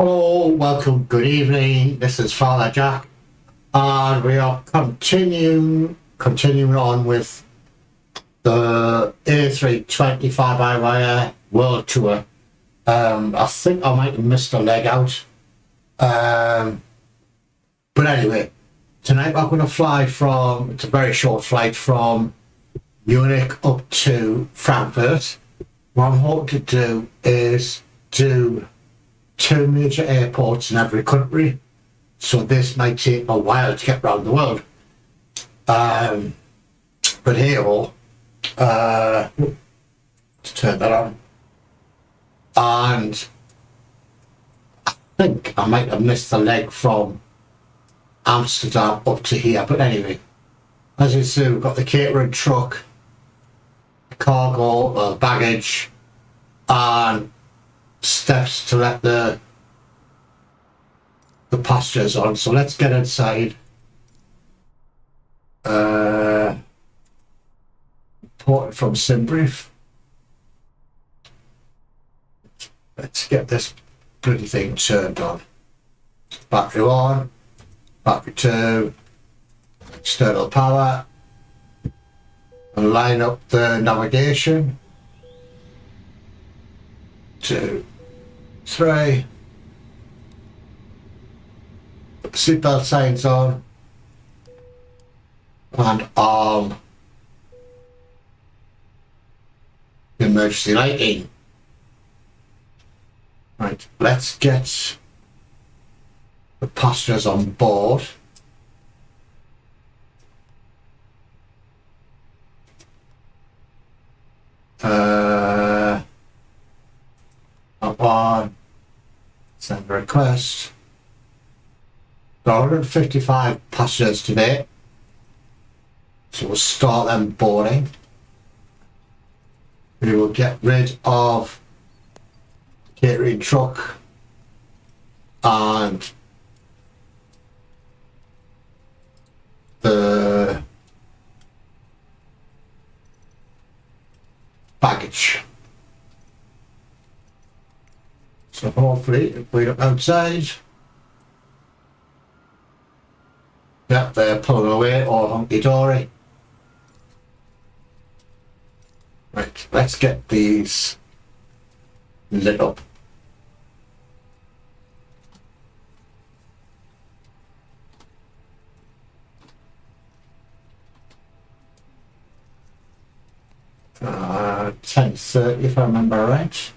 Hello, welcome, good evening. This is Father Jack, and we are continuing on with the A320 fly-by-wire World Tour. I think I might have missed a leg out, but anyway, tonight I'm going to fly from, it's a very short flight from Munich up to Frankfurt. What I'm hoping to do is do 2 major airports in every country, so this might take a while to get around the world, but here, let's turn that on. And I think I might have missed the leg from Amsterdam up to here, but anyway, as you see, we've got the catering truck, cargo, baggage, and steps to let the passengers on. So let's get inside. Imported from Simbrief. Let's get this bloody thing turned on. Battery 1, battery 2, external power, and line up the navigation. 2, 3. Put the seatbelt signs on, and arm the emergency lighting. Right, let's get the passengers on board. Up on, send a request. 155 passengers today, so we'll start them boarding. We will get rid of the catering truck and the baggage. So hopefully, if we look outside, yep, they're pulling away, all hunky-dory. Right, let's get these lit up. Uh, 10:30 if I remember right.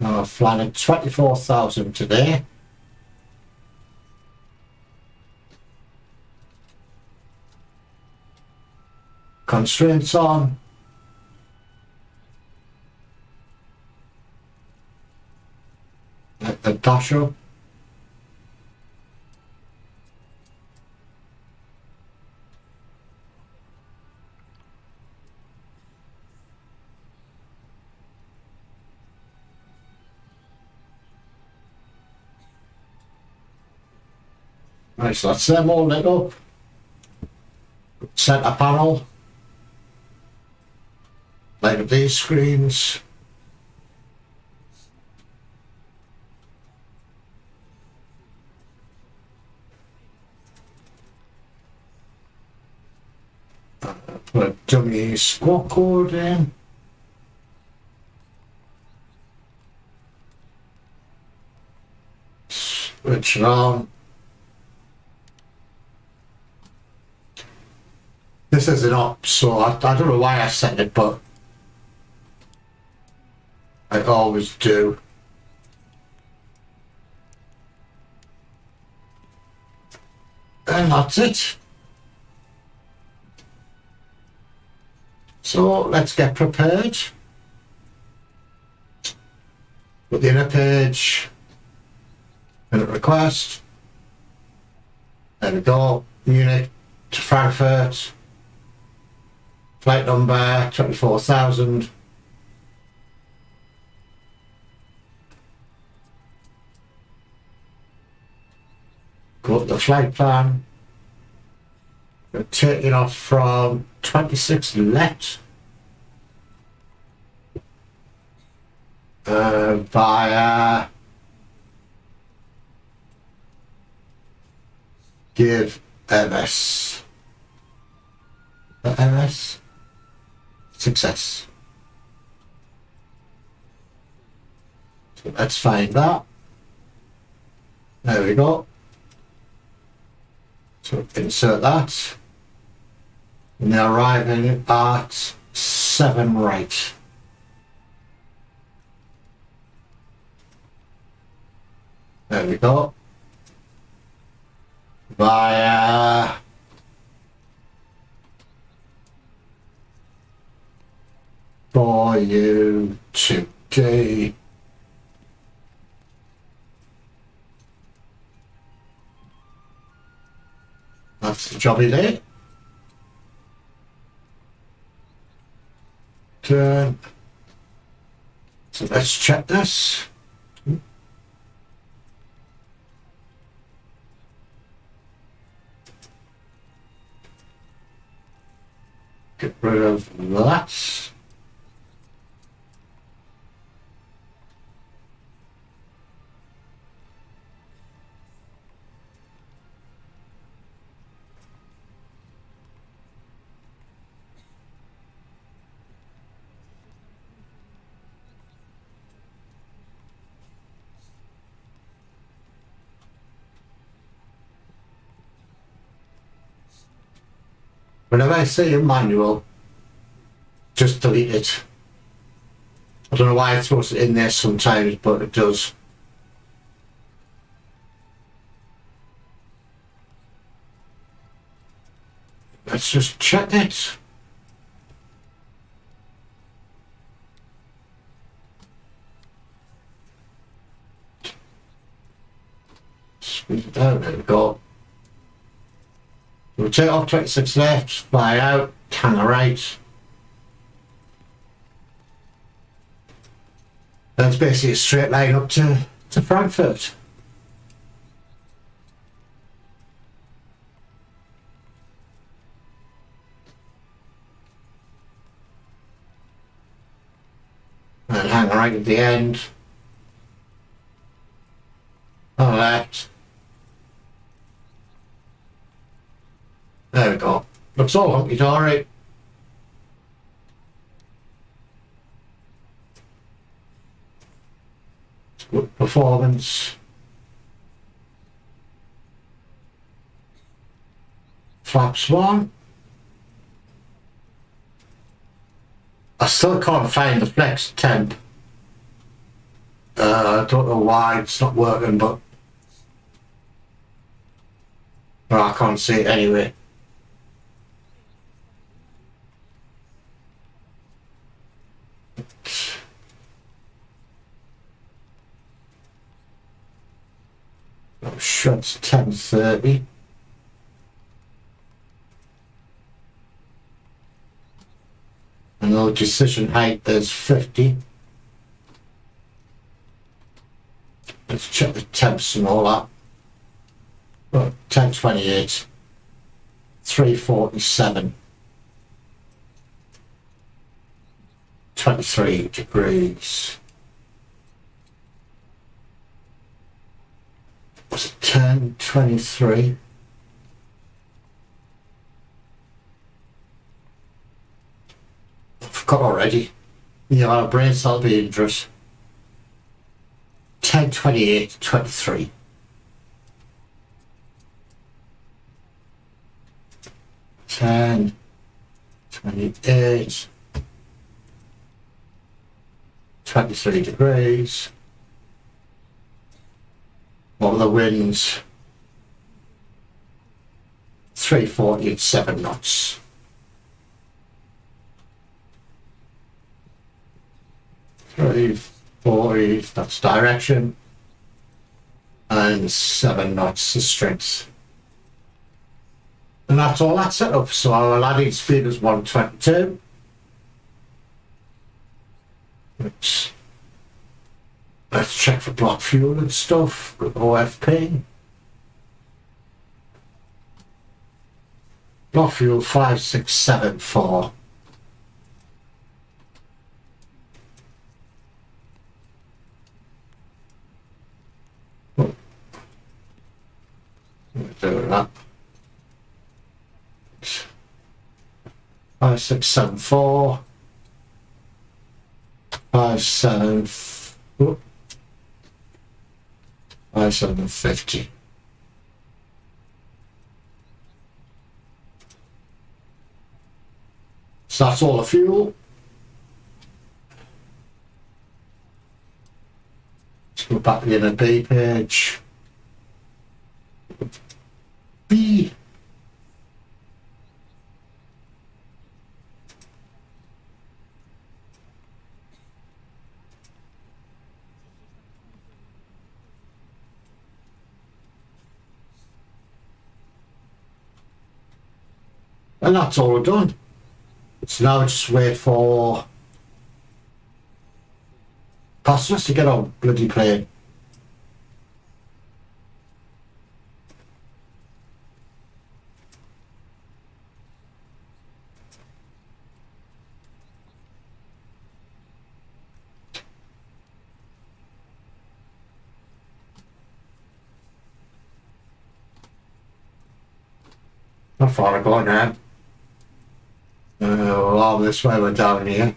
I've flown at 24,000 today. Constraints on. Let the dash up. Right, so that's them all lit up. Centre panel. Light up these screens. Put a dummy squawk code in. Switch it on. This is an op, so I don't know why I set it, but I always do. And that's it. So let's get prepared. Put the inner page, minute request. There we go. Munich to Frankfurt. Flight number 24,000. Go up the flight plan. Taking off from 26 left via give MS. MS success. So let's find that. There we go. So insert that. And they're arriving at 7 right. There we go. Via for you today. That's the jobby there. Turn. So let's check this. Get rid of that. Whenever I see a manual, just delete it. I don't know why it throws it in there sometimes, but it does. Let's just check it. Squeeze it down, there we go. We'll take off 26 left, fly out, hanger right. That's basically a straight line up to Frankfurt. And hang right at the end. On the left. There we go. Looks all hunky-dory. Good performance. Flaps one. I still can't find the flex temp. I don't know why it's not working, but well, I can't see it anyway. I'm sure it's 10:30. And the decision height is 50. Let's check the temps and all that. Well, 1028, 347, 23 degrees. Was it 1023? I forgot already. Yeah, our brain cell be dangerous. 1028, 23. 10, 28, 23 degrees. What were the winds? 340 and 7 knots. Three, 40, that's direction. And 7 knots the strength. And that's all that's set up. So our landing speed is 122. Let's check for block fuel and stuff with OFP. Block fuel 5674. Do that. 5674. 5750. So that's all the fuel. Let's go back to the B page. B. And that's all done. So now just wait for passengers to get on bloody plane. How far I go now? Well, this way we're down here.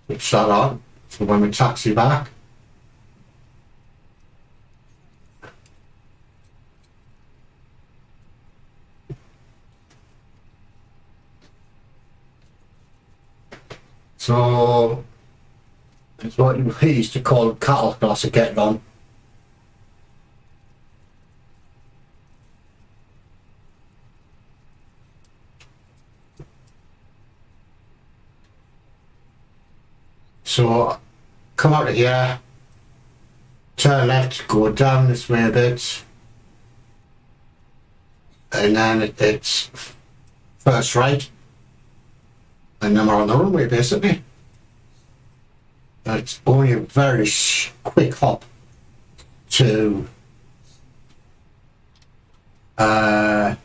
Switch that on for when we taxi back. So it's what we used to call cattle class of getting on. So come out of here, turn left, go down this way a bit, and then it's first right, and then we're on the runway basically. It's only a very quick hop to one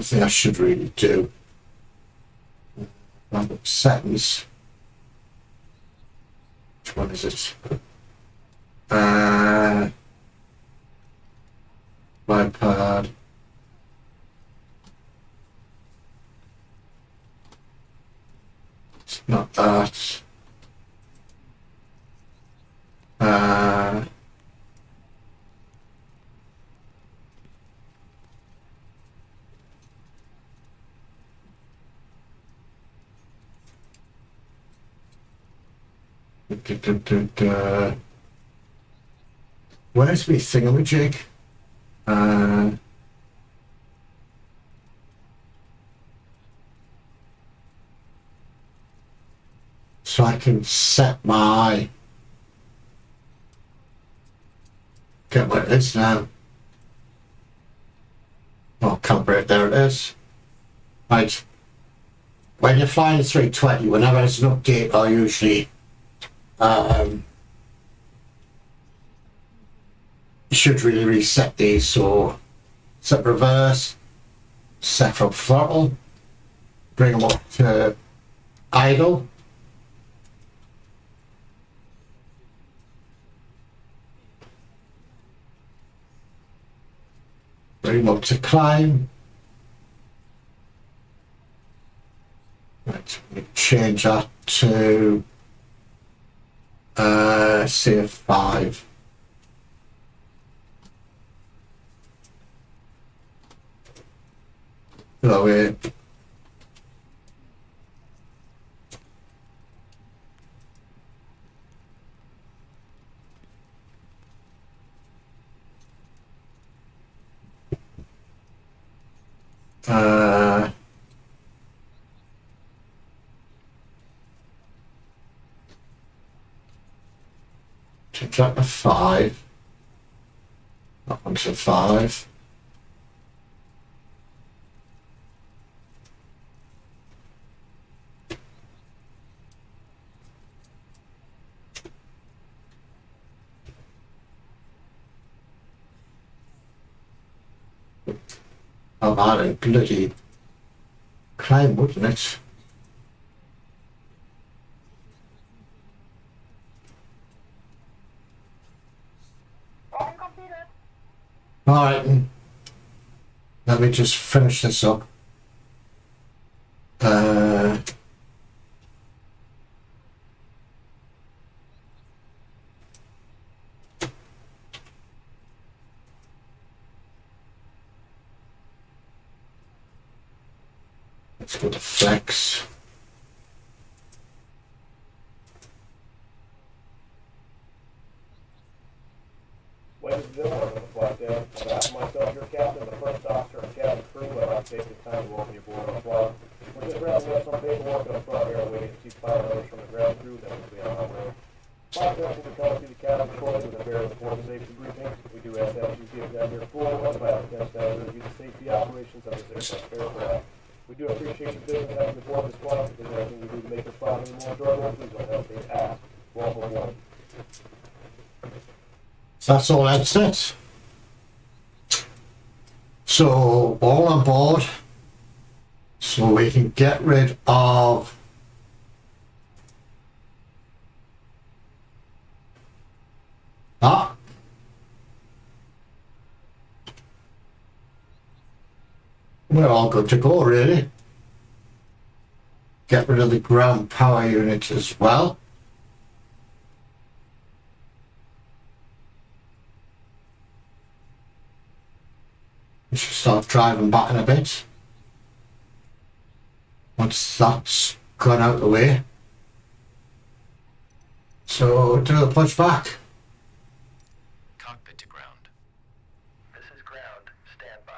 thing I should really do. Settings. Which one is it? iPad. It's not that. Where's my thingamajig? So I can set my, get what it is now. Oh, calibrate, there it is. Right. When you're flying a 320, whenever there's an update, I usually you should really reset these. So set reverse, set up throttle, bring them up to idle, bring them up to climb. Right, we change that to say 5. That way. Change that to 5. That one's a 5. How hard and bloody climb, wouldn't it? Alright, let me just finish this up. Let's go to flex. Ladies and gentlemen, on the flight deck, on behalf of myself, your captain, the first officer, and cabin crew, I'd like to take this time to welcome you aboard on the flight. We're just wrapping up some paperwork up front here, waiting to see pilot orders from the ground crew, then we'll be on our way. Flight deck will be coming through the cabin shortly with a very important safety briefing. We do ask that you give them your full unbiased attention as we review the safety operations of this aircraft. We do appreciate your business having aboard this flight. If there's anything we do to make this flight any more enjoyable, please don't hesitate to ask. Welcome aboard. So that's all that's it. So all on board, so we can get rid of that. We're all good to go, really. Get rid of the ground power unit as well. We should start driving back in a bit. Once that's gone out of the way. So do the push back. Cockpit to ground. This is ground. Stand by.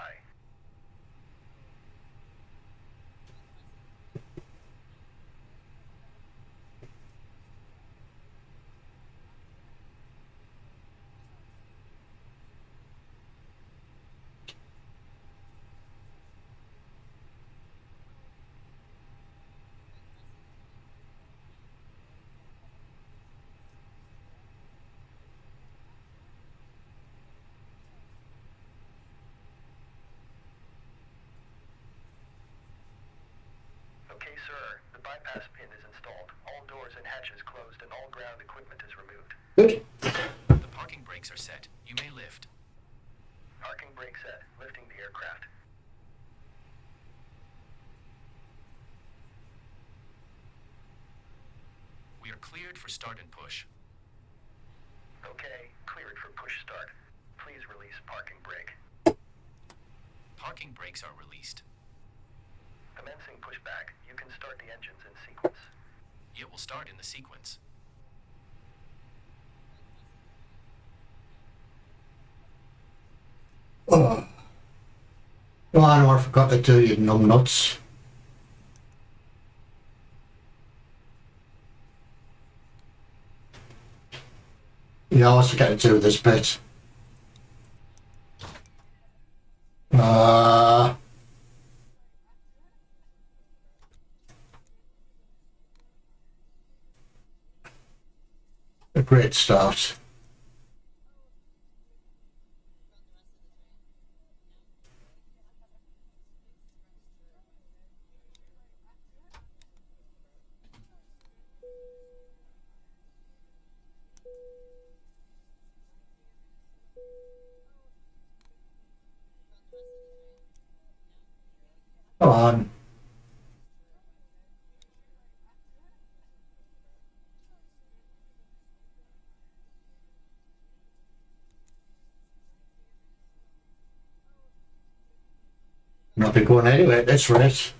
Okay, sir. The bypass pin is installed. All doors and hatches closed and all ground equipment is removed. Good. The parking brakes are set. You may lift. Parking brake set. Lifting the aircraft. We are cleared for start and push. Okay, cleared for push start. Please release parking brake. Parking brakes are released. Commencing pushback. You can start the engines in sequence. It will start in the sequence. Oh, I know I forgot to do you numb nuts. You always forget to do this bit. A great start. Come on. Not be going anywhere at this rate.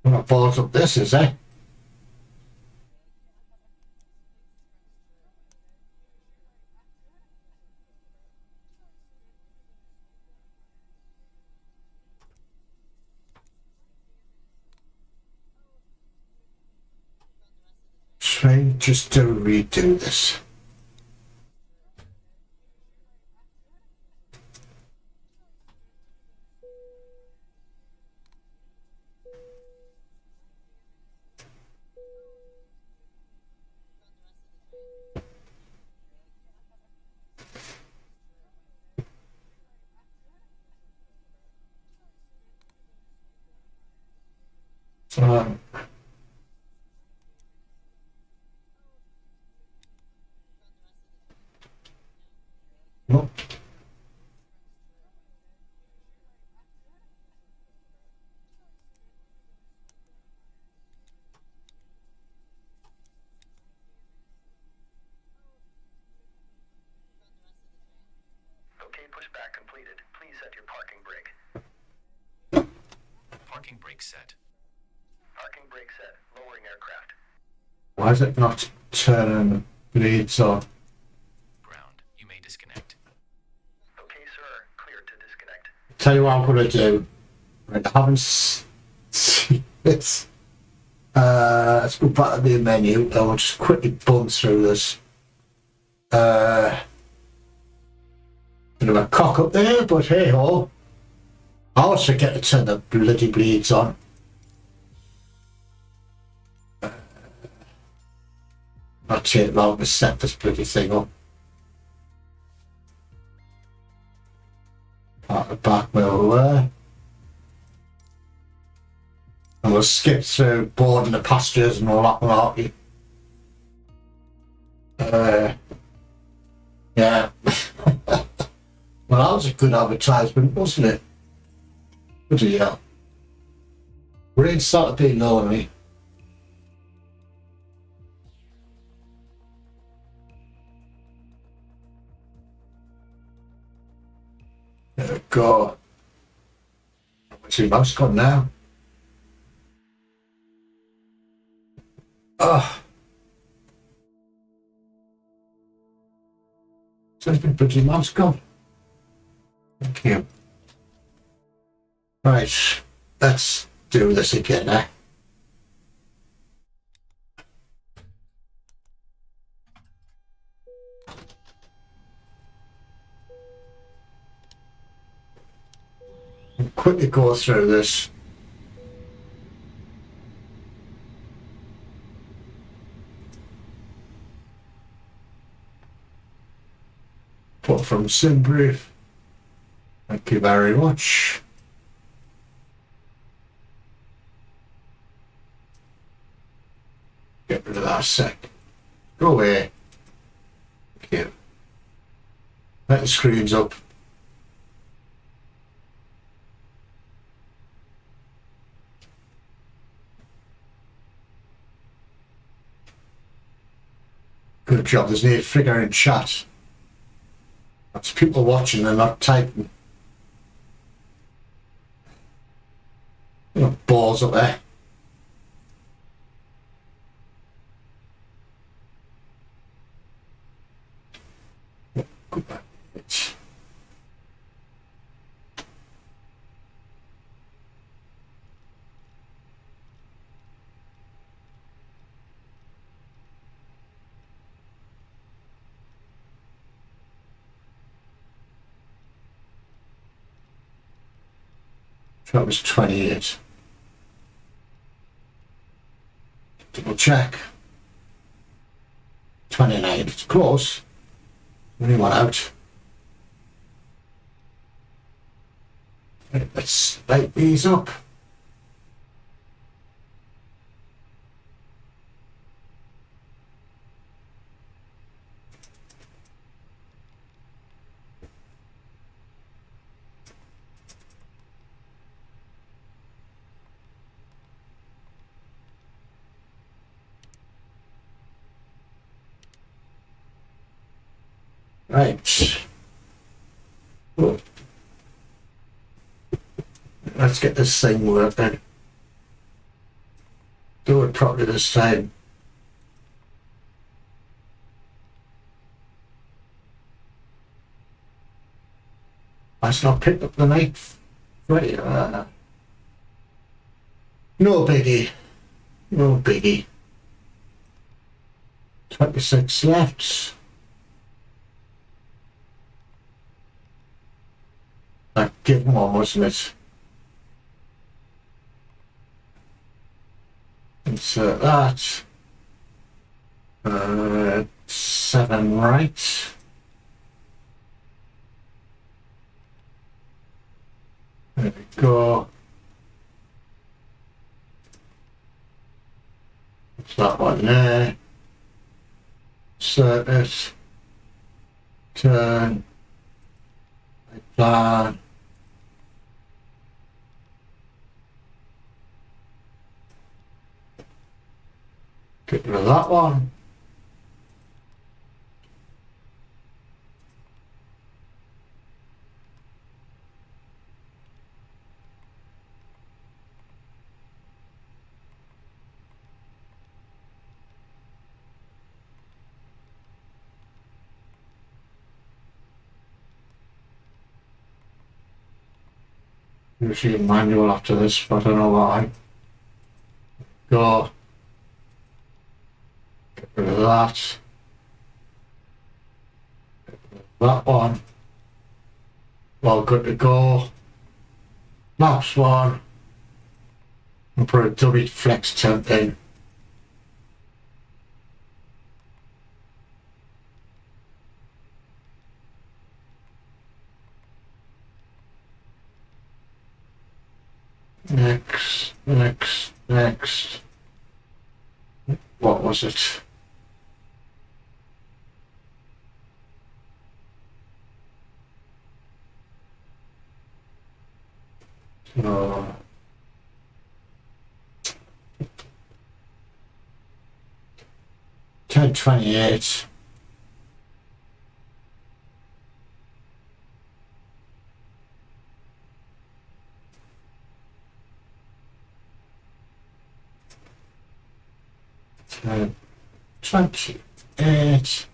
I'm gonna pause up this, is it? Trying just to redo this. Um, no. Okay, pushback completed. Please set your parking brake. Parking brake set. Parking brake set. Lowering aircraft. Why is it not turning bleeds on? Ground. You may disconnect. Okay, sir. Clear to disconnect. Tell you what I'm going to do. Right, I haven't seen this. Let's go back to the menu. I'll just quickly bump through this. Bit of a cock up there, but hey ho. I also forget to turn the bloody bleeds on. Not take long to set this bloody thing up. Out the back wheel there. And we'll skip through boarding the passengers and all that malarkey. Yeah. Well, that was a good advertisement, wasn't it? Bloody hell. Rain started being low on me. There we go. Where's your mouse gone now? Oh. Where's my bloody mouse gone? Thank you. Right, let's do this again, eh? I'll quickly go through this. Put from Simbrief. Thank you very much. Get rid of that sec. Go away. Thank you. Let the screens up. Good job, there's no figure in chat. That's people watching and not typing. Balls up there. Go back. That was 28. Double check. 29. It's close. Only one out. Right, let's light these up. Right. Oh. Let's get this thing working. Do it properly this time. Let's not pick up the knife. Right. No biggie. No biggie. 26 left. That give one, wasn't it? Insert that. 7 right. There we go. That one there. Circuit. Turn. Plan. Get rid of that one. Usually manual after this, but I don't know why. Go. Get rid of that. Get rid of that one. Well, good to go. Maps one. I'll put a dummy flex temp in. Next. What was it? So, 1028. And 28.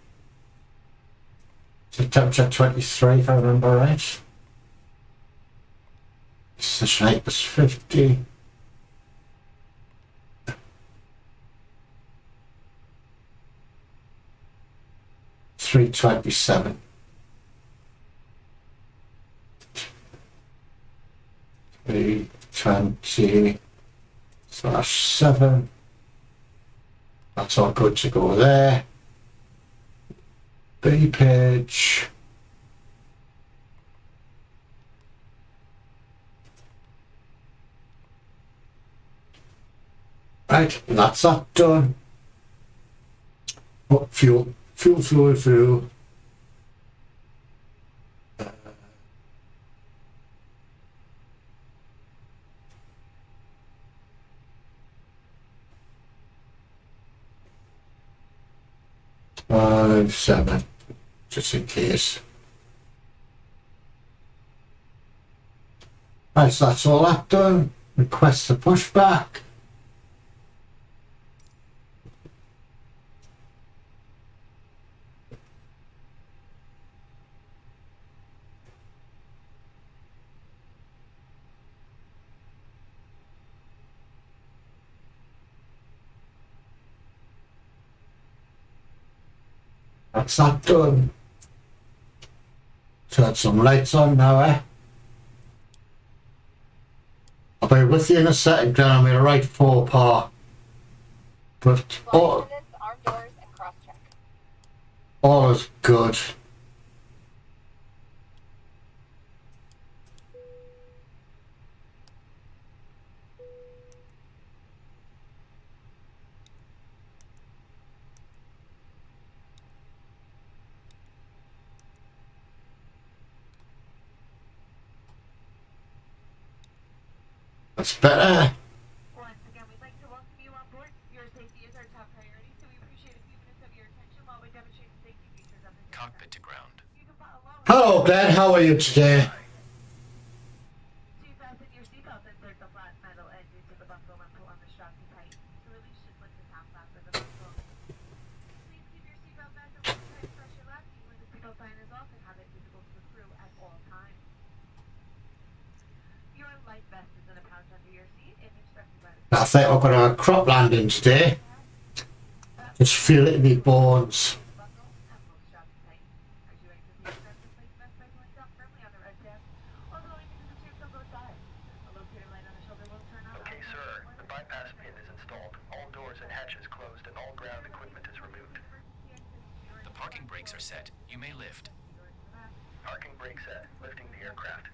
So temperature 23 if I remember right. Session 8 was 50. $327. 320/7. That's all good to go there. B page. Right, and that's that done. Oh, fuel. 7, just in case. Right, so that's all that done. Request the pushback. That's that done. Turn some lights on now, eh? I'll be with you in a second, then I'm in the right faux pas. But all is good. That's better. Once again, we'd like to welcome you on board. Your safety is our top priority, so we appreciate a few minutes of your attention while we demonstrate the safety features of this aircraft. Cockpit to ground. You can follow along. Hello, Glenn. How are you today? So you fasten your seatbelt, insert the flat metal edge into the buckle and pull on the strap to tight. The release should lift the top flap of the buckle. Please keep your seatbelt fastened with tight pressure locking when the seatbelt sign is off and have it visible to the crew at all times. Your life vest is in a pouch under your seat and instructed by the I think we're going to have a crop landing today. Just feel it in my bones. buckle and pull strap tight. As you exit the aircraft, place vest rifling down firmly on the red tab. While going into the tubes on both sides. A locator light on the shoulder will turn on. Okay, sir. The bypass pin is installed. All doors and hatches closed and all ground equipment is removed. The parking brakes are set. You may lift. Parking brake set. Lifting the aircraft.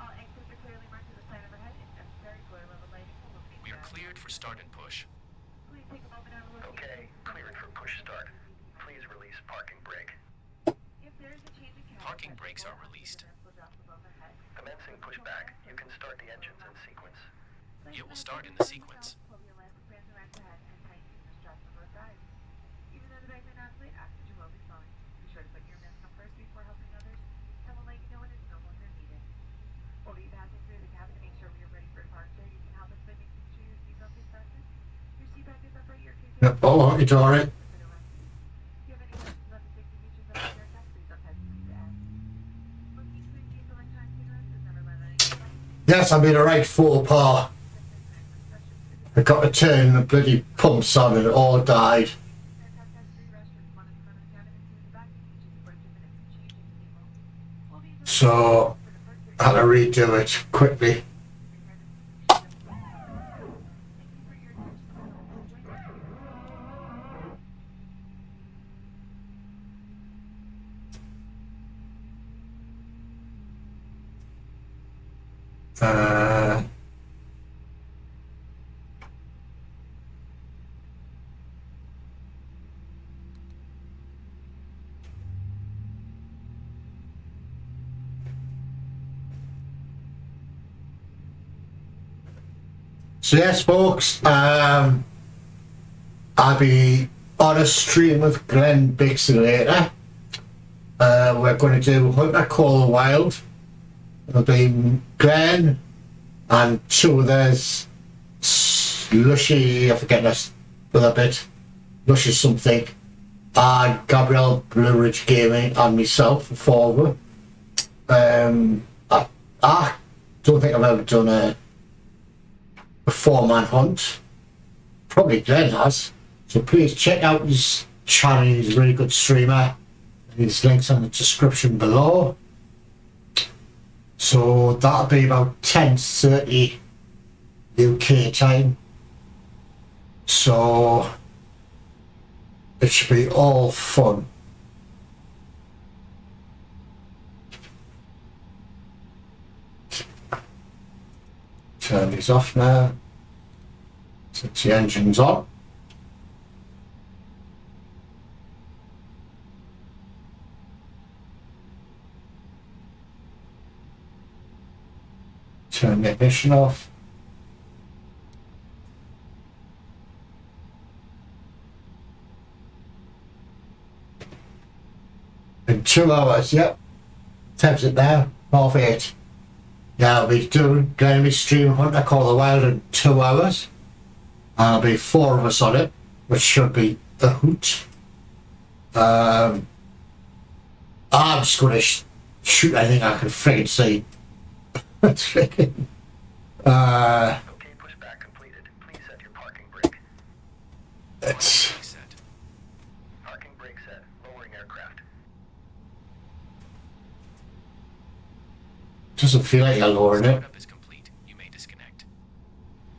All exits are clearly marked to the side overhead. If necessary, floor level lighting will look We are cleared for start and push. Please take a moment and look. Okay, cleared for push start. Please release parking brake. If there is a change in cabin Parking pressure, brakes are all released. oxygen will drop above the head. Commencing pushback. You can start the engines in sequence. Place It will the start in head the sequence. pull your landing bands around your head and tighten the straps on both sides. Even though the bags are not inflated, oxygen will be flowing. Be sure to put your mask on first before helping others, and we'll let you know when it's no longer needed. While we passing through the cabin to make sure we are ready for departure, you can help us by making sure your seatbelt is fastened. Your seat back is upright, your case Yep, oh, hunky dory. If you have any questions about the safety features of the aircraft, please don't hesitate to ask. Looking through these electronic cigarettes has never led any Yes, I made a right faux pas. I got to turn the bloody pumps on and it all died. aircraft has 3 restrooms, one in the front of the cabin and 2 in the back, each is 42 minutes of changing people. We'll be So I had to redo it quickly. Thank you for your attention. Uh, so yes, folks, I'll be on a stream with Glenn Bixby later. We're going to do Hunter Call the Wild. It'll be Glenn and 2 others, Lushy, I forget this other bit, Lushy something, and Gabriel Blue Ridge Gaming and myself, 4 of them. I don't think I've ever done a 4-man hunt. Probably Glenn has. So please check out his channel, he's a really good streamer. His links in the description below. So that'll be about 10:30 UK time. So it should be all fun. Turn these off now. Since the engine's on. Turn the ignition off. In 2 hours, yep. Time's it now, 8:30. Yeah, I'll be going to be streaming Hunter Call the Wild in 2 hours. There'll be 4 of us on it, which should be a hoot. I'm just going to shoot anything I can friggin' see. Okay, pushback completed. Please set your parking brake. It's Brake set. Parking brake set. Lowering aircraft. doesn't feel like you're lowering it. Startup is complete. You may disconnect.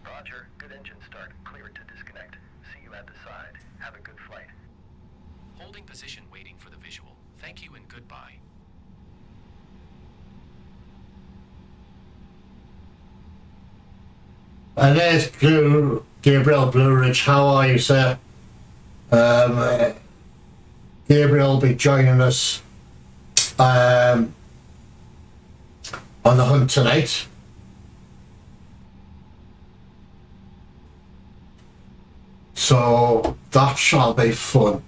Roger. Good engine start. Cleared to disconnect. See you at the side. Have a good flight. Holding position waiting for the visual. Thank you and goodbye. And there's Gabriel Blue Ridge. How are you, sir? Gabriel will be joining us on the hunt tonight. So that shall be fun.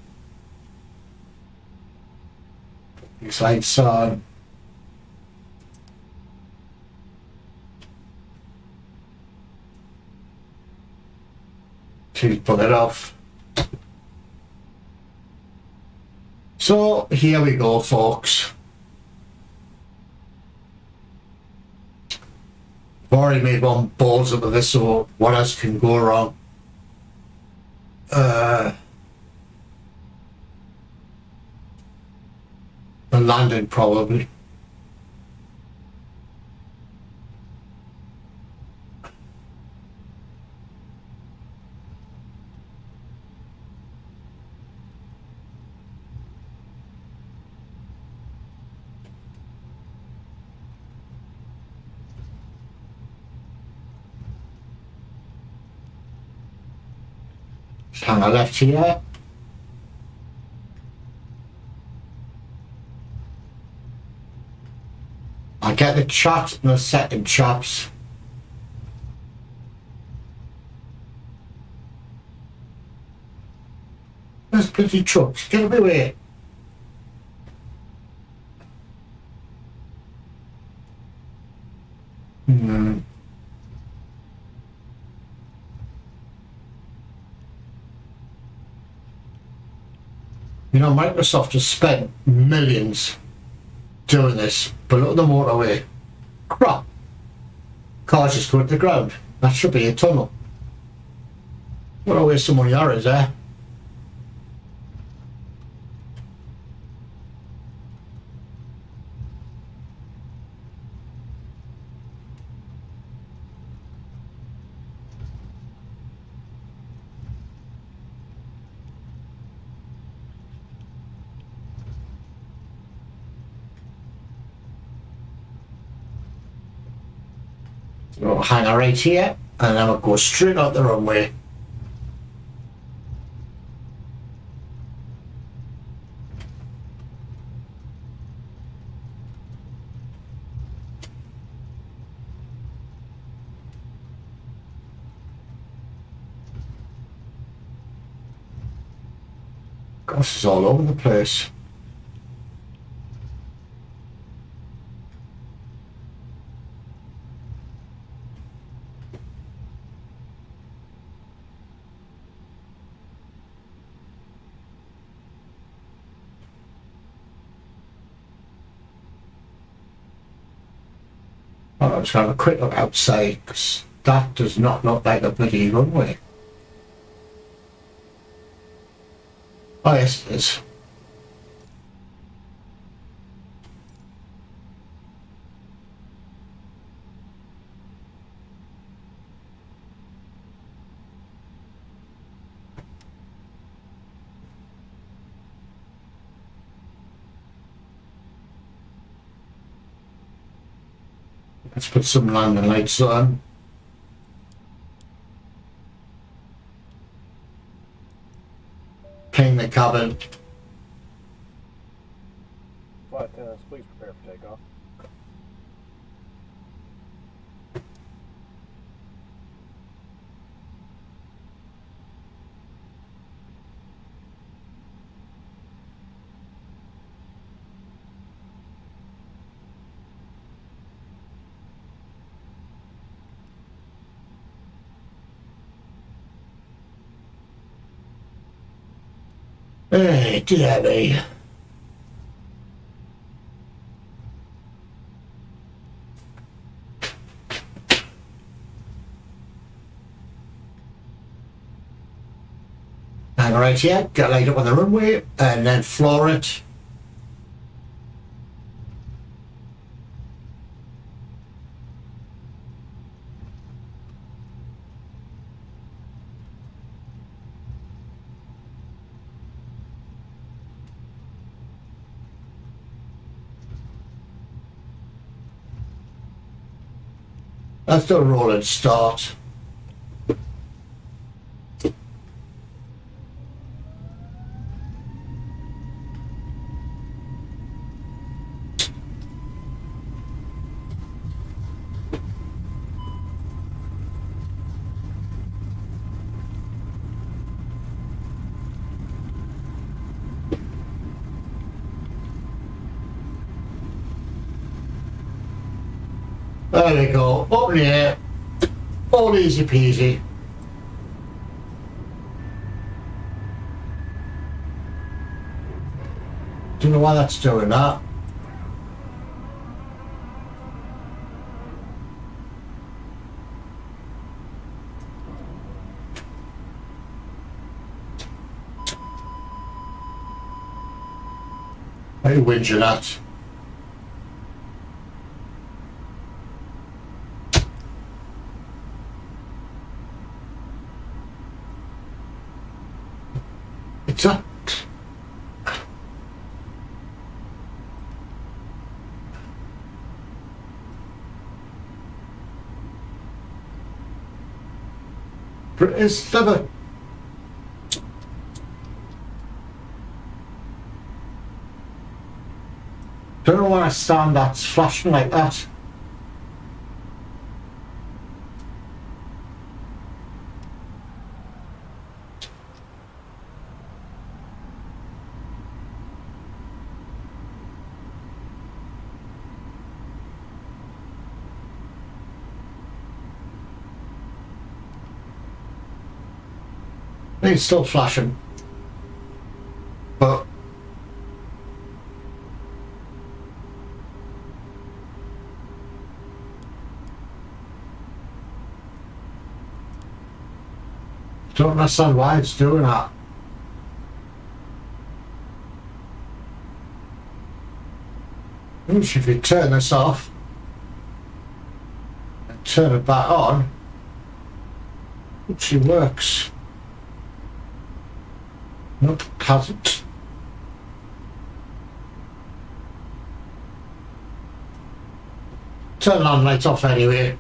These lights on. To put it off. So here we go, folks. I've already made one balls up of this, so what else can go wrong? The landing probably. Hanger left here. I get the chat in a second, chaps. There's bloody trucks. Get them away. You know, Microsoft has spent millions doing this, but look at the motorway. Crap. Cars just go to the ground. That should be a tunnel. What a waste of money that is, eh? We'll hang her right here, and then we'll go straight out the runway. Gosh, it's all over the place. I'll just have a quick look outside, because that does not look like a bloody runway. Oh yes, it is. Let's put some landing lights on. Ping the cabin. Flight attendants, please prepare for takeoff. Hey, dear me. Hang right here, get laid up on the runway, and then floor it. Let's do a roll and start. There we go, up in the air, all easy peasy. Don't know why that's doing that. Why are you whinging at? It's a... It's never... understand that's flashing like that. It's still flashing, but don't understand why it's doing that. If you turn this off and turn it back on, it actually works. Nope, hasn't. Turn it on, lights off anyway.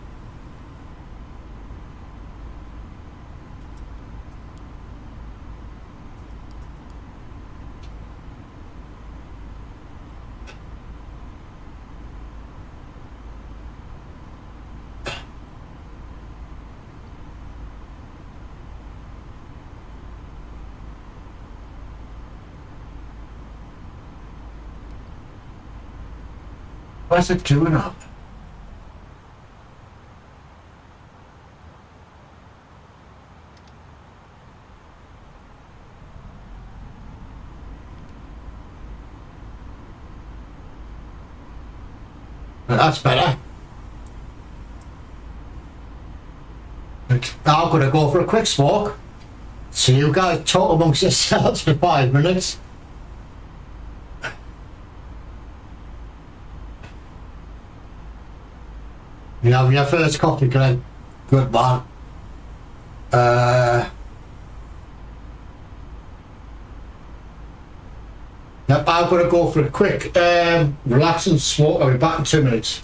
What's it doing up? That's better. Right, now I'm going to go for a quick smoke. So you guys talk amongst yourselves for 5 minutes. You have your first coffee, Glenn. Good man. Yep, I'm going to go for a quick relaxing smoke. I'll be back in 2 minutes.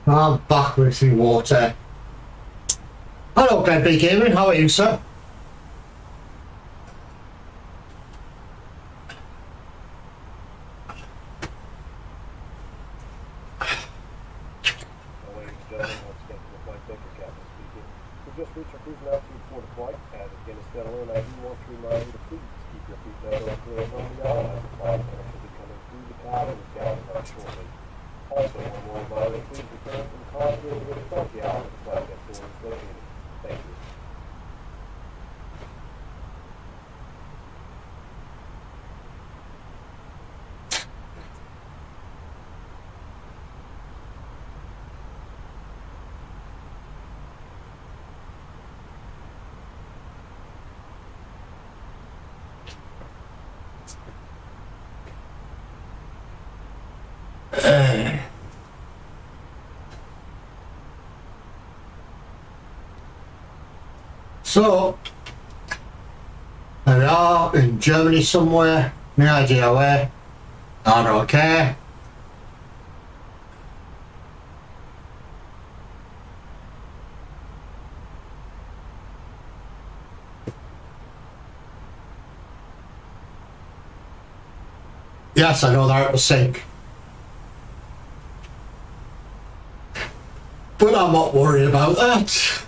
I'm back with the water. Hello, Glenby Gaming. How are you, sir? Ladies and gentlemen, once again, from the flight deck, your captain speaking. We just reached our cruising altitude for the flight. As it begins to settle in, I do want to remind you to please keep your feet level and clear from the aisle as the flight attendants will be coming through the cabin and down the arm shortly. Also, one more reminder, please return from the console to the front of the aisle where the flight deck door is located. Thank you. So, there we are in Germany somewhere, no idea where, I don't care. Yes, I know they're out of sync. But I'm not worried about that.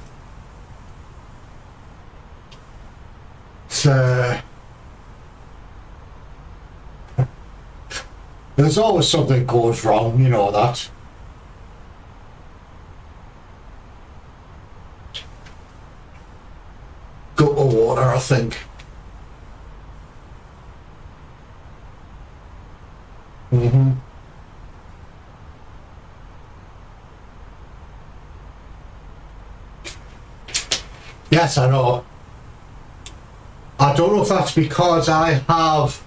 So, there's always something goes wrong, you know that. Go to water, I think. Yes, I know. I don't know if that's because I have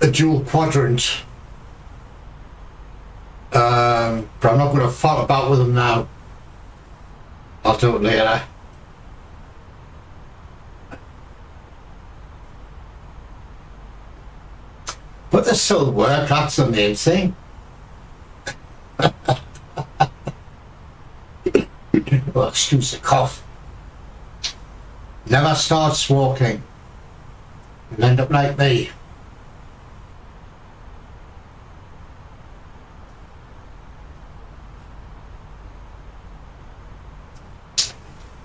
a dual quadrant. But I'm not going to fuck about with them now. I'll do it later. But they still work, that's the main thing. Oh, excuse the cough. Never start smoking. You'll end up like me.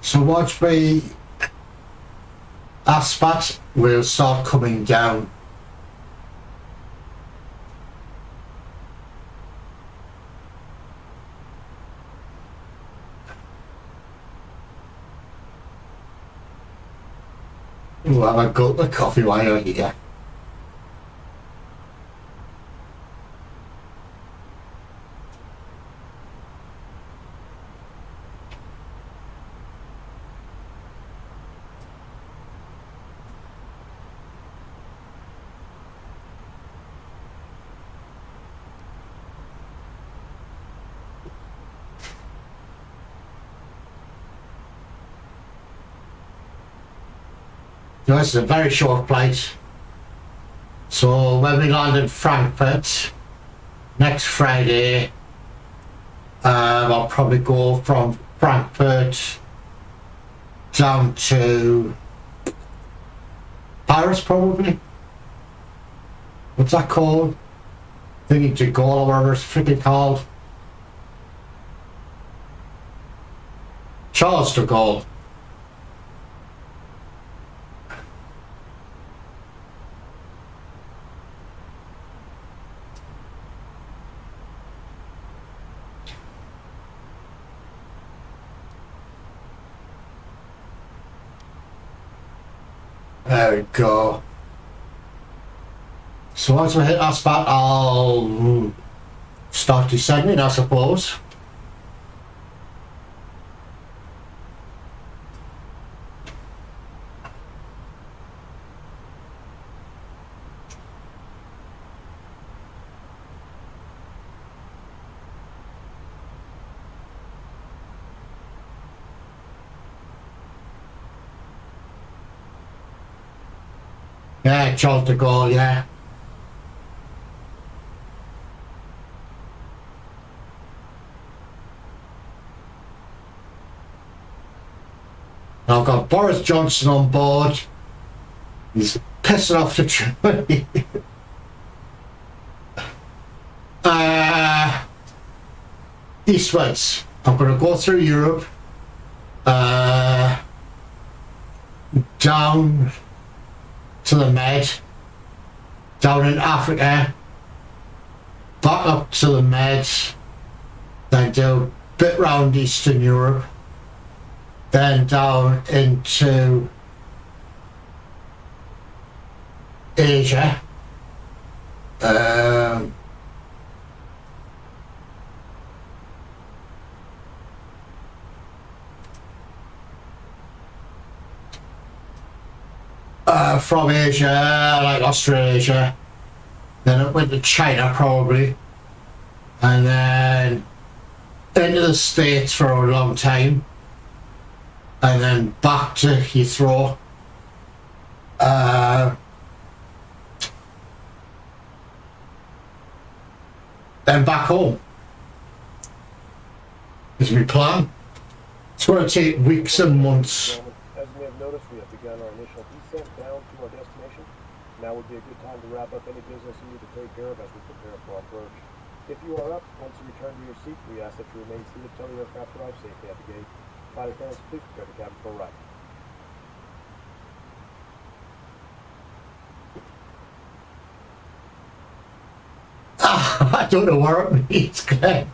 So watch me aspect will start coming down. Ooh, have a gulp of coffee while you're here. No, this is a very short flight. So when we land in Frankfurt next Friday, I'll probably go from Frankfurt down to Paris, probably. What's that called? Thingy de Gaulle or whatever it's freaking called. Charles de Gaulle. There we go. So once we hit that spot, I'll start descending, I suppose. Yeah, Charles de Gaulle, yeah. And I've got Boris Johnson on board. He's pissing off to Germany. Eastwards. I'm going to go through Europe. Down to the Med. Down in Africa. Back up to the Med. Then do a bit round Eastern Europe. Then down into Asia. From Asia, like Australasia, then it went to China probably, and then into the States for a long time, and then back to Heathrow, then back home. Is my plan. It's going to take weeks and months. As you may have noticed, we have begun our initial descent down to our destination. Now would be a good time to wrap up any business you need to take care of as we prepare for our approach. If you are up, once you return to your seat, we ask that you remain seated until the aircraft arrives safely at the gate. Flight attendants, please prepare the cabin for a ride. I don't know where it means, Glenn.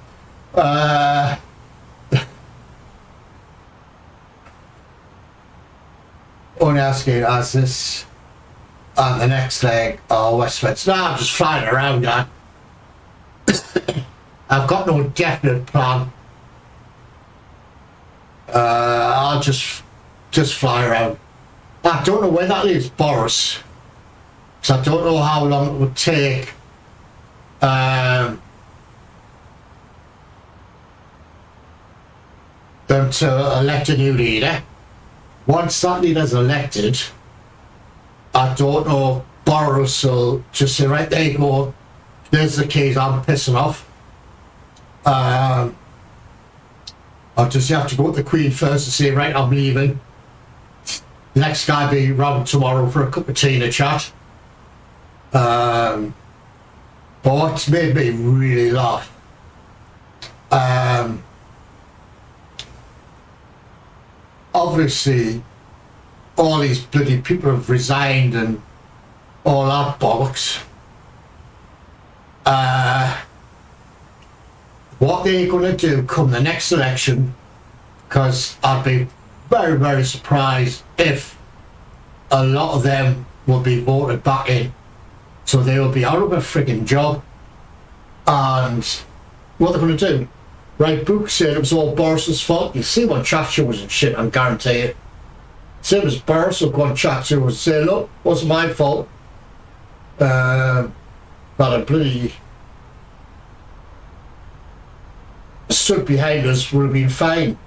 Only asking as this on the next leg or westwards. No, I'm just flying around, guy. I've got no definite plan. I'll just fly around. I don't know where that leaves Boris, because I don't know how long it would take. Them to elect a new leader. Once that leader's elected, I don't know, Boris will just say, right, there you go, there's the keys, I'm pissing off. Or does he have to go to the Queen first and say, right, I'm leaving. The next guy be round tomorrow for a cup of tea and a chat. But what's made me really laugh, obviously all these bloody people have resigned and all that bollocks. What they're going to do come the next election, because I'd be very, very surprised if a lot of them will be voted back in. So they will be out of a frigging job. And what they're going to do? Write books saying it was all Boris's fault. You see what chat shows and shit, I guarantee it. Same as Boris will go on chat shows and say, look, it wasn't my fault. But a bloody stood behind us would have been fine.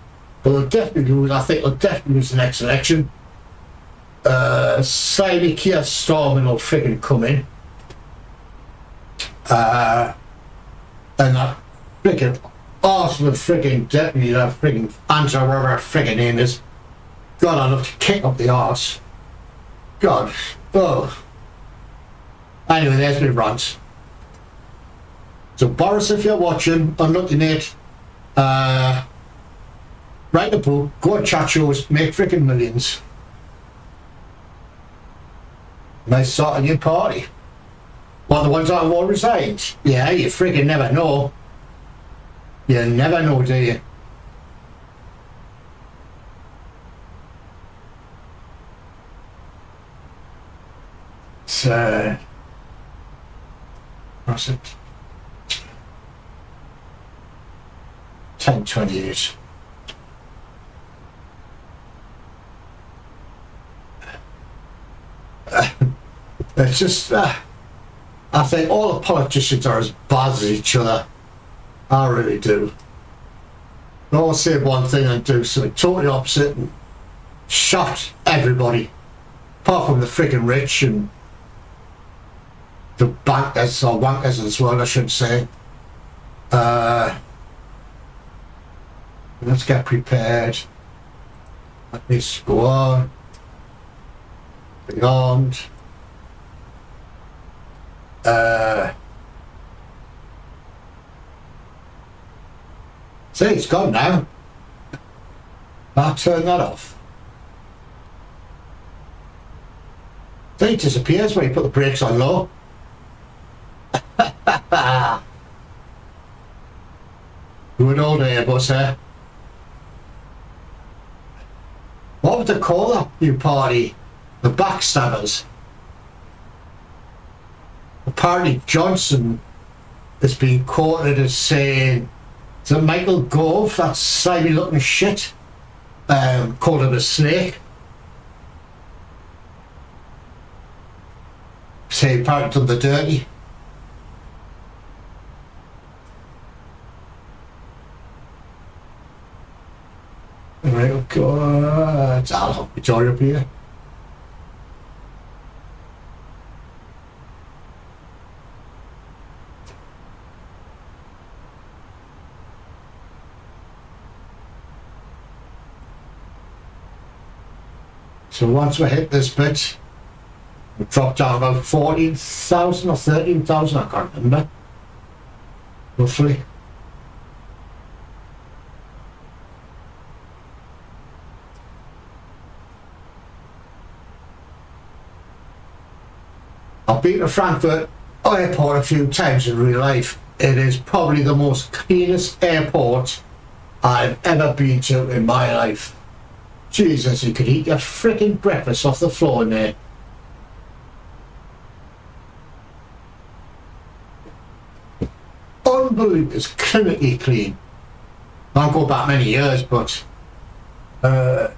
But they'll definitely lose, I think they'll definitely lose the next election. Slightly Keir Starmer will friggin' come in. And that friggin' arse of a friggin' deputy, that friggin' Angela, whatever her friggin' name is. God, I'd love to kick up the arse. God, oh. Anyway, there's my rant. So Boris, if you're watching, I'm looking at write a book, go on chat shows, make freaking millions. Nice start a new party. Well, the ones that have all resigned. Yeah, you freaking never know. You never know, do you? So, what's it? 10:28. It's just, I think all the politicians are as bad as each other. I really do. They all say one thing and do something totally opposite and shot everybody. Apart from the freaking rich and the bankers, or wankers as well, I should say. Let's get prepared. Let me go on. Beyond. See, it's gone now. I'll turn that off. See, it disappears when you put the brakes on low. Good old Airbus there. What would they call that new party? The backstabbers. Apparently Johnson has been quoted as saying that Michael Gove, that slimy looking shit, called him a snake. Say apparently done the dirty. Right, oh God, I'll join up here. So once we hit this bit, we drop down about 14,000 or 13,000, I can't remember, roughly. I've been to Frankfurt airport a few times in real life. It is probably the most cleanest airport I've ever been to in my life. Jesus, you could eat your freaking breakfast off the floor in there. Unbelievable, it's clinically clean. I don't go back many years, but there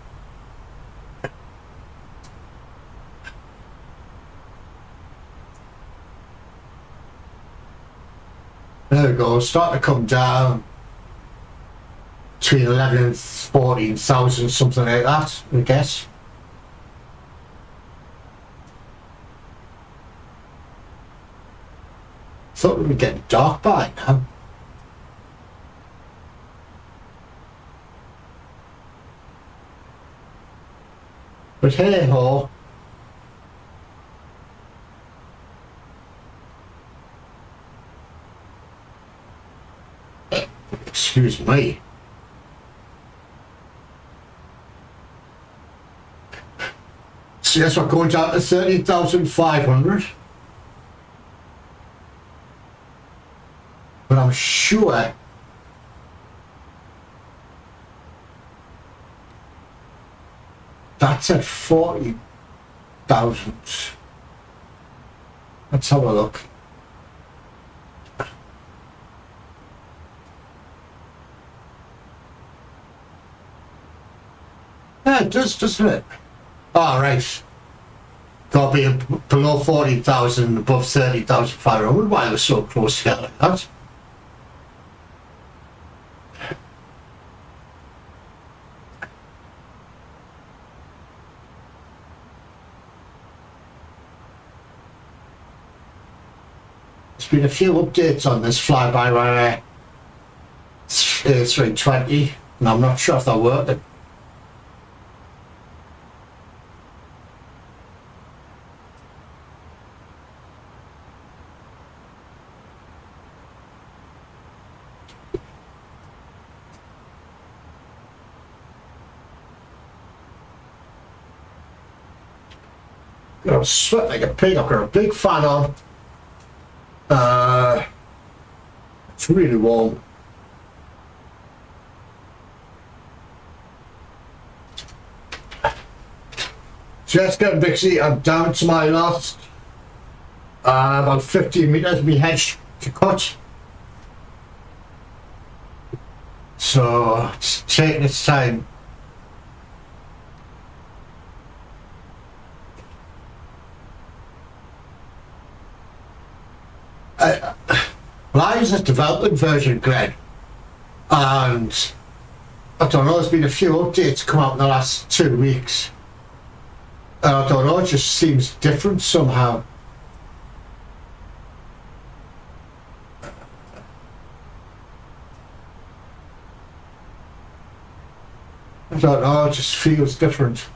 we go, start to come down between 11 and 14,000, something like that, I guess. Thought we were getting dark by now. But hey ho. Excuse me. So yes, we're going down to 13,500. But I'm sure that's at 40,000. Let's have a look. Yeah, just a minute. All right. Got to be below 40,000, above 30,500. Why they're so close together like that? There's been a few updates on this fly-by-wire A320, and I'm not sure if they're working. I'm sweating like a pig. I've got a big fan on. It's really warm. Just getting busy. I'm down to my last about 15 meters. My hedge to cut. So it's taking its time. Ryzen's development version, Glenn, and I don't know, there's been a few updates come out in the last 2 weeks. I don't know, it just seems different somehow. I don't know, it just feels different.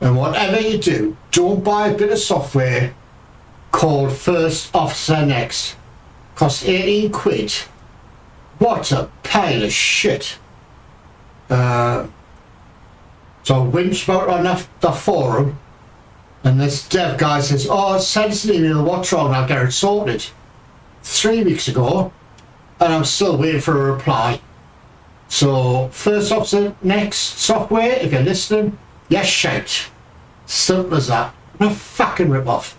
And whatever you do, don't buy a bit of software called First Officer Next. Costs 18 quid. What a pile of shit. So whinged about on the forum, and this dev guy says, oh, send us an email, what's wrong, I'll get it sorted. 3 weeks ago, and I'm still waiting for a reply. So, First Officer Next software, if you're listening, yes, shout. Simple as that. What a fucking rip-off.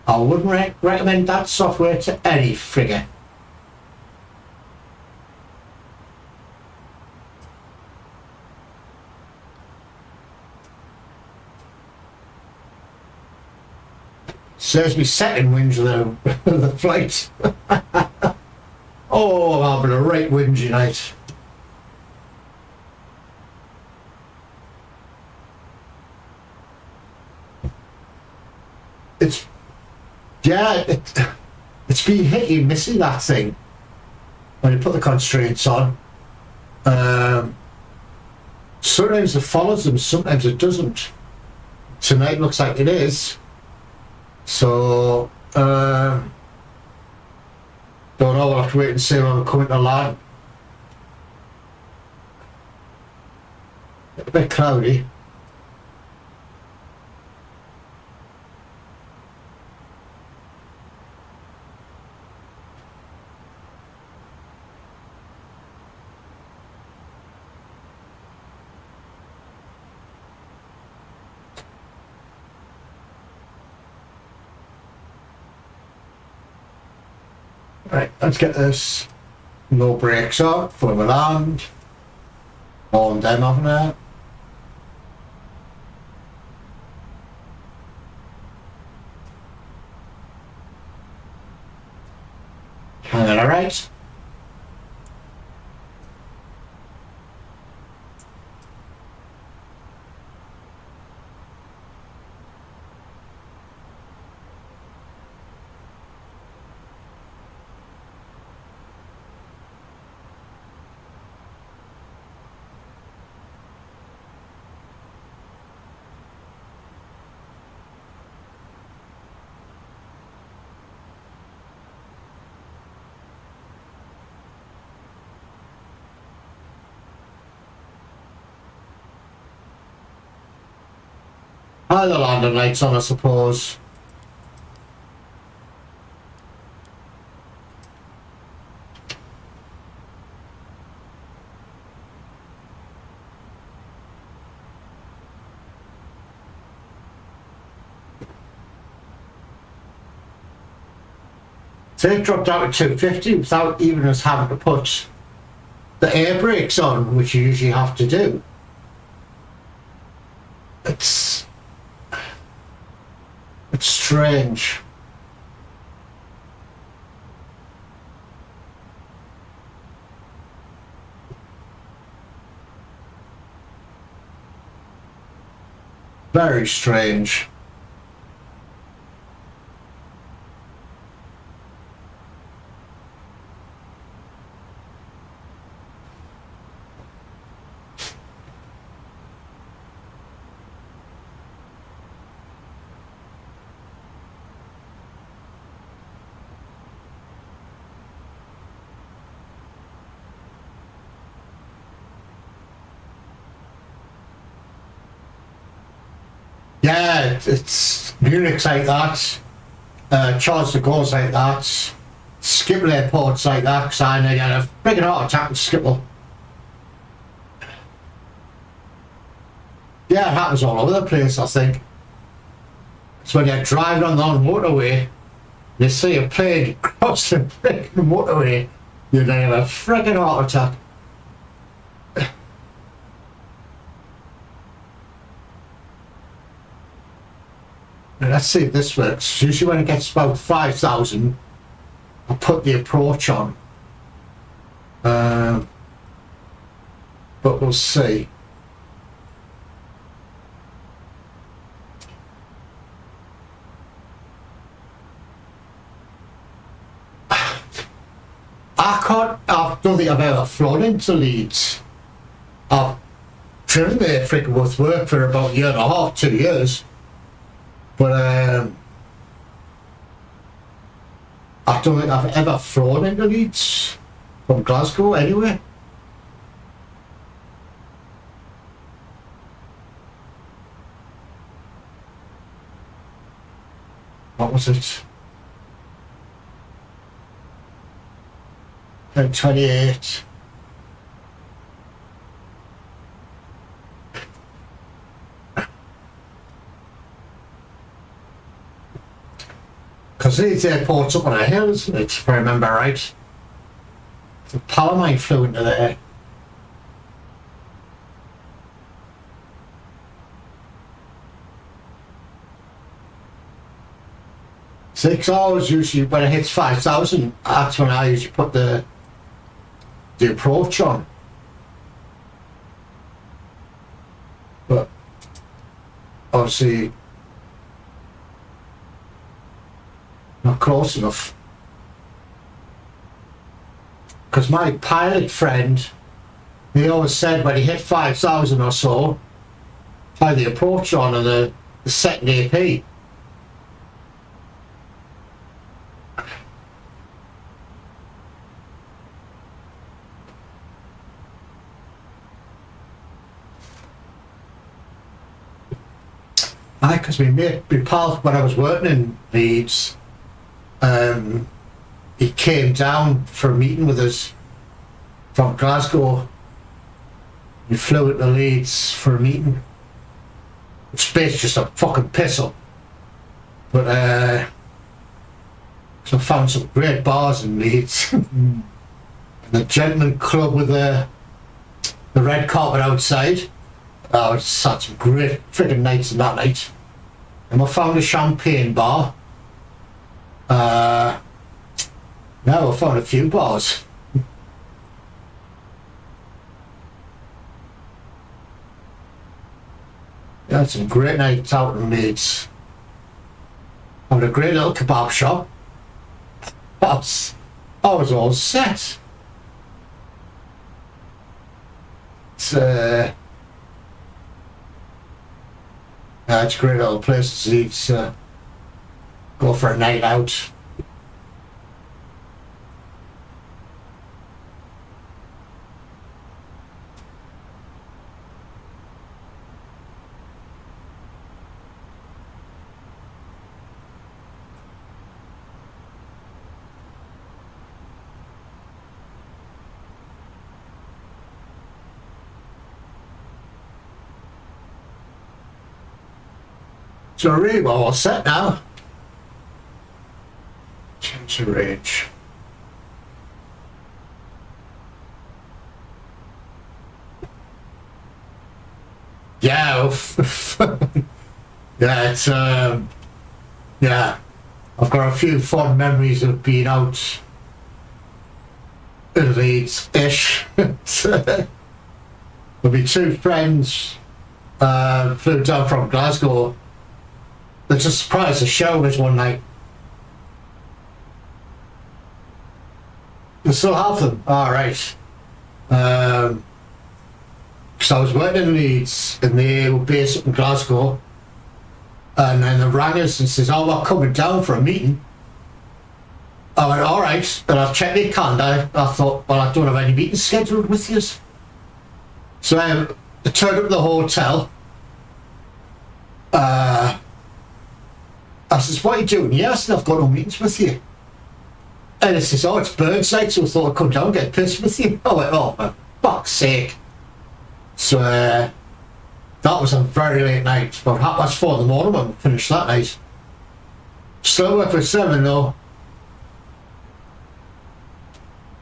I wouldn't recommend that software to any figure. Saves me second whinge of the flight. Oh, I'm having a right whingy night. It's been hitty and missy, that thing, when you put the constraints on. Sometimes it follows them, sometimes it doesn't. Tonight looks like it is. So, don't know, we'll have to wait and see when we're coming to land. A bit cloudy. Right, let's get this. No brakes on before we land. On them, haven't I? Hanging alright. The landing lights on, I suppose. So it dropped out to 250 without even us having to put the air brakes on, which you usually have to do. It's strange. Very strange. Yeah, it's Munich's like that. Charles de Gaulle's like that. Schiphol Airport's like that, because I nearly had a friggin' heart attack in Schiphol. Yeah, it happens all over the place, I think. It's when you're driving on the motorway, you see a plane cross the friggin' motorway, you nearly have a friggin' heart attack. Let's see if this works. Usually when it gets about 5,000, I put the approach on. But we'll see. I don't think I've ever flown into Leeds. I've driven there freaking with work for about a year and a half, 2 years. But I don't think I've ever flown into Leeds from Glasgow anyway. What was it? 28. Because these airports up on a hill, isn't it, if I remember right? The power line flew into there. Six hours usually when it hits 5,000, that's when I usually put the approach on. But obviously not close enough. Because my pilot friend, he always said when he hit 5,000 or so, try the approach on and the second AP. Aye, because my pal, when I was working in Leeds, he came down for a meeting with us from Glasgow. He flew into Leeds for a meeting. Which is just a fucking piss up. But so I found some great bars in Leeds. And the gentleman club with the red carpet outside. Oh, it's had some great friggin' nights in that night. And I found a champagne bar. Now I found a few bars. Yeah, had some great nights out in Leeds. Found a great little kebab shop. I was all set. It's yeah, it's a great little place to eat, go for a night out. So really well all set now. Change the range. Yeah, yeah, it's yeah. I've got a few fond memories of being out in Leeds-ish. There'll be two friends flew down from Glasgow. They just surprised the showers one night. You still have them? Alright. Because I was working in Leeds and they were based up in Glasgow. And then they rang us and says, oh, we're coming down for a meeting. I went, alright. And I checked the calendar. I thought, well, I don't have any meetings scheduled with you. So I turned up at the hotel. I says, what are you doing? Yes, I've got no meetings with you. And it says, oh, it's Burnside, so I thought I'd come down and get pissed with you. I went, oh, for fuck's sake. So that was a very late night, about 4:30 in the morning when we finished that night. Still work for 7 though.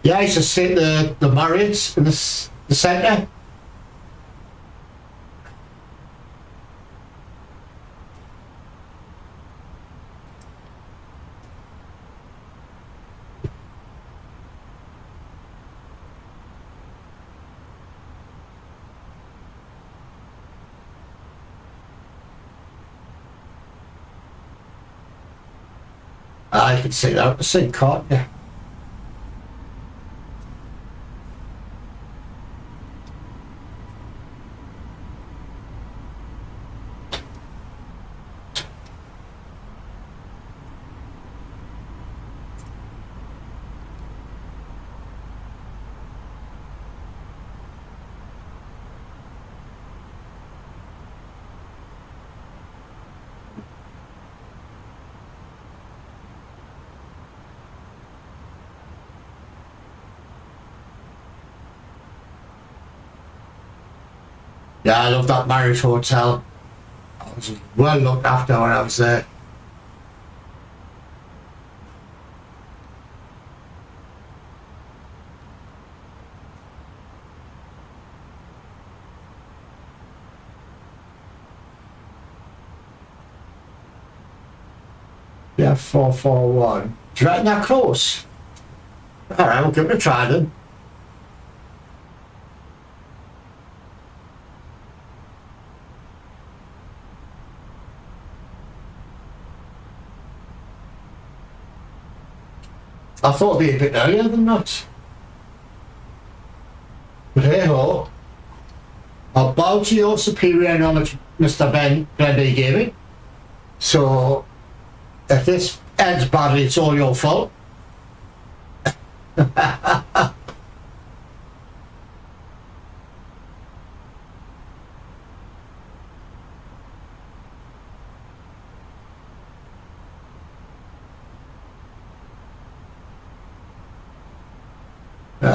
Yeah, I used to sit at the Marriott in the centre. I could see that, the same cart, yeah. Yeah, I love that Marriott Hotel. I was well looked after when I was there. Yeah, 441. Do you reckon that close? Alright, we'll give it a try then. I thought it'd be a bit earlier than that. But hey ho. I'll bow to your superior knowledge, Mr. Glendy Gaming. So, if this ends badly, it's all your fault.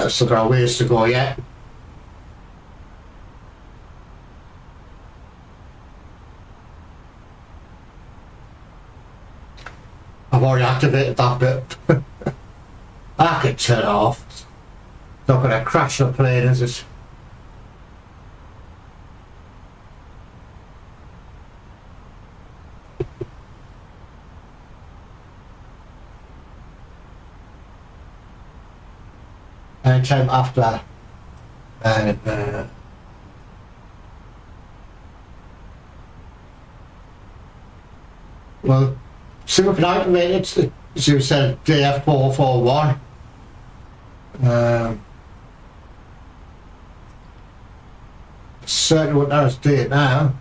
Still got a ways to go yet. I've already activated that bit. I could turn it off. It's not going to crash the plane, is it? Anytime after well, see if we can activate it, as you said, DF441. Certainly wouldn't know how to do it now.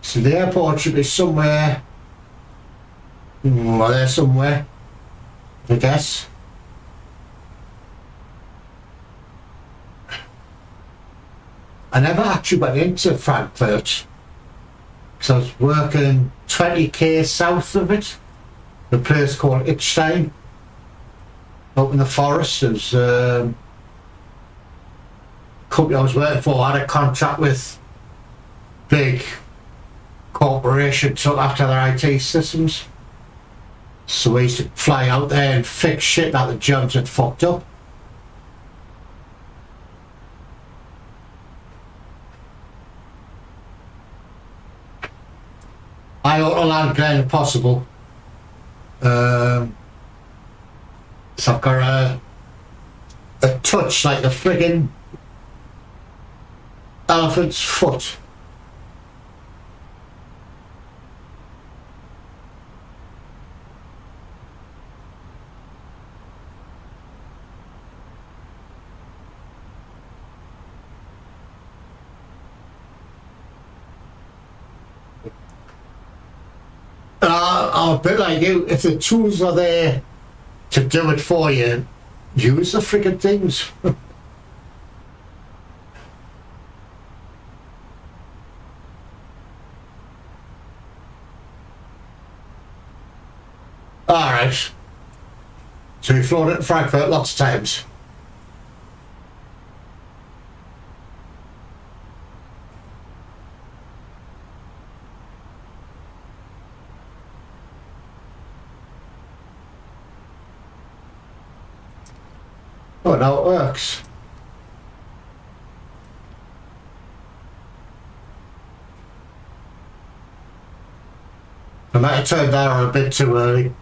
So the airport should be somewhere, well, there somewhere, I guess. I never actually went into Frankfurt because I was working 20k south of it, a place called EDDM, up in the forest. There's a company I was working for had a contract with big corporation took after their IT systems, so we used to fly out there and fix shit that the Germans had fucked up. I ought to land Glen if possible. So I've got a touch like the friggin' elephant's foot. I'm a bit like you. If the tools are there to do it for you, use the friggin' things. Alright. So we've flown it in Frankfurt lots of times. Oh, now it works. I might have turned that on a bit too early.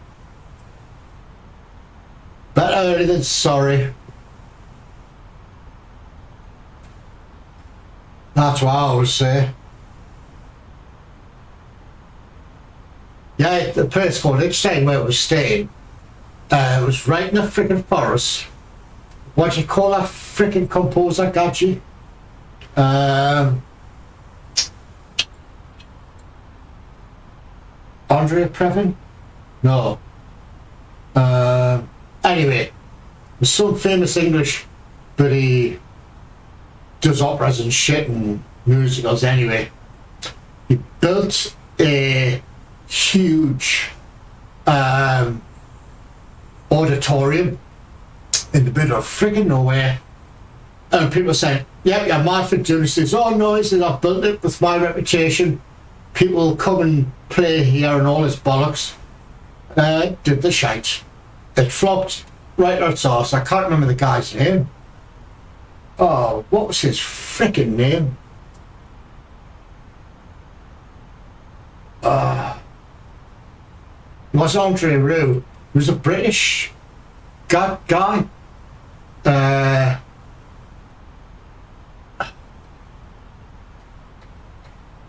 Better early than sorry. That's what I always say. Yeah, the place called EDDM where we were staying, it was right in the freaking forest. What do you call that freaking composer, Gachi? Andre Previn? No. Anyway, there's some famous English, but he does operas and shit and musicals anyway. He built a huge auditorium in the middle of friggin' nowhere. And people saying, yep, you're mad for doing this. There's all noises, I've built it with my reputation. People will come and play here and all this bollocks. Did the shite. It flopped right out its arse. I can't remember the guy's name. Oh, what was his frickin' name? It was Andre Roux. He was a British guy.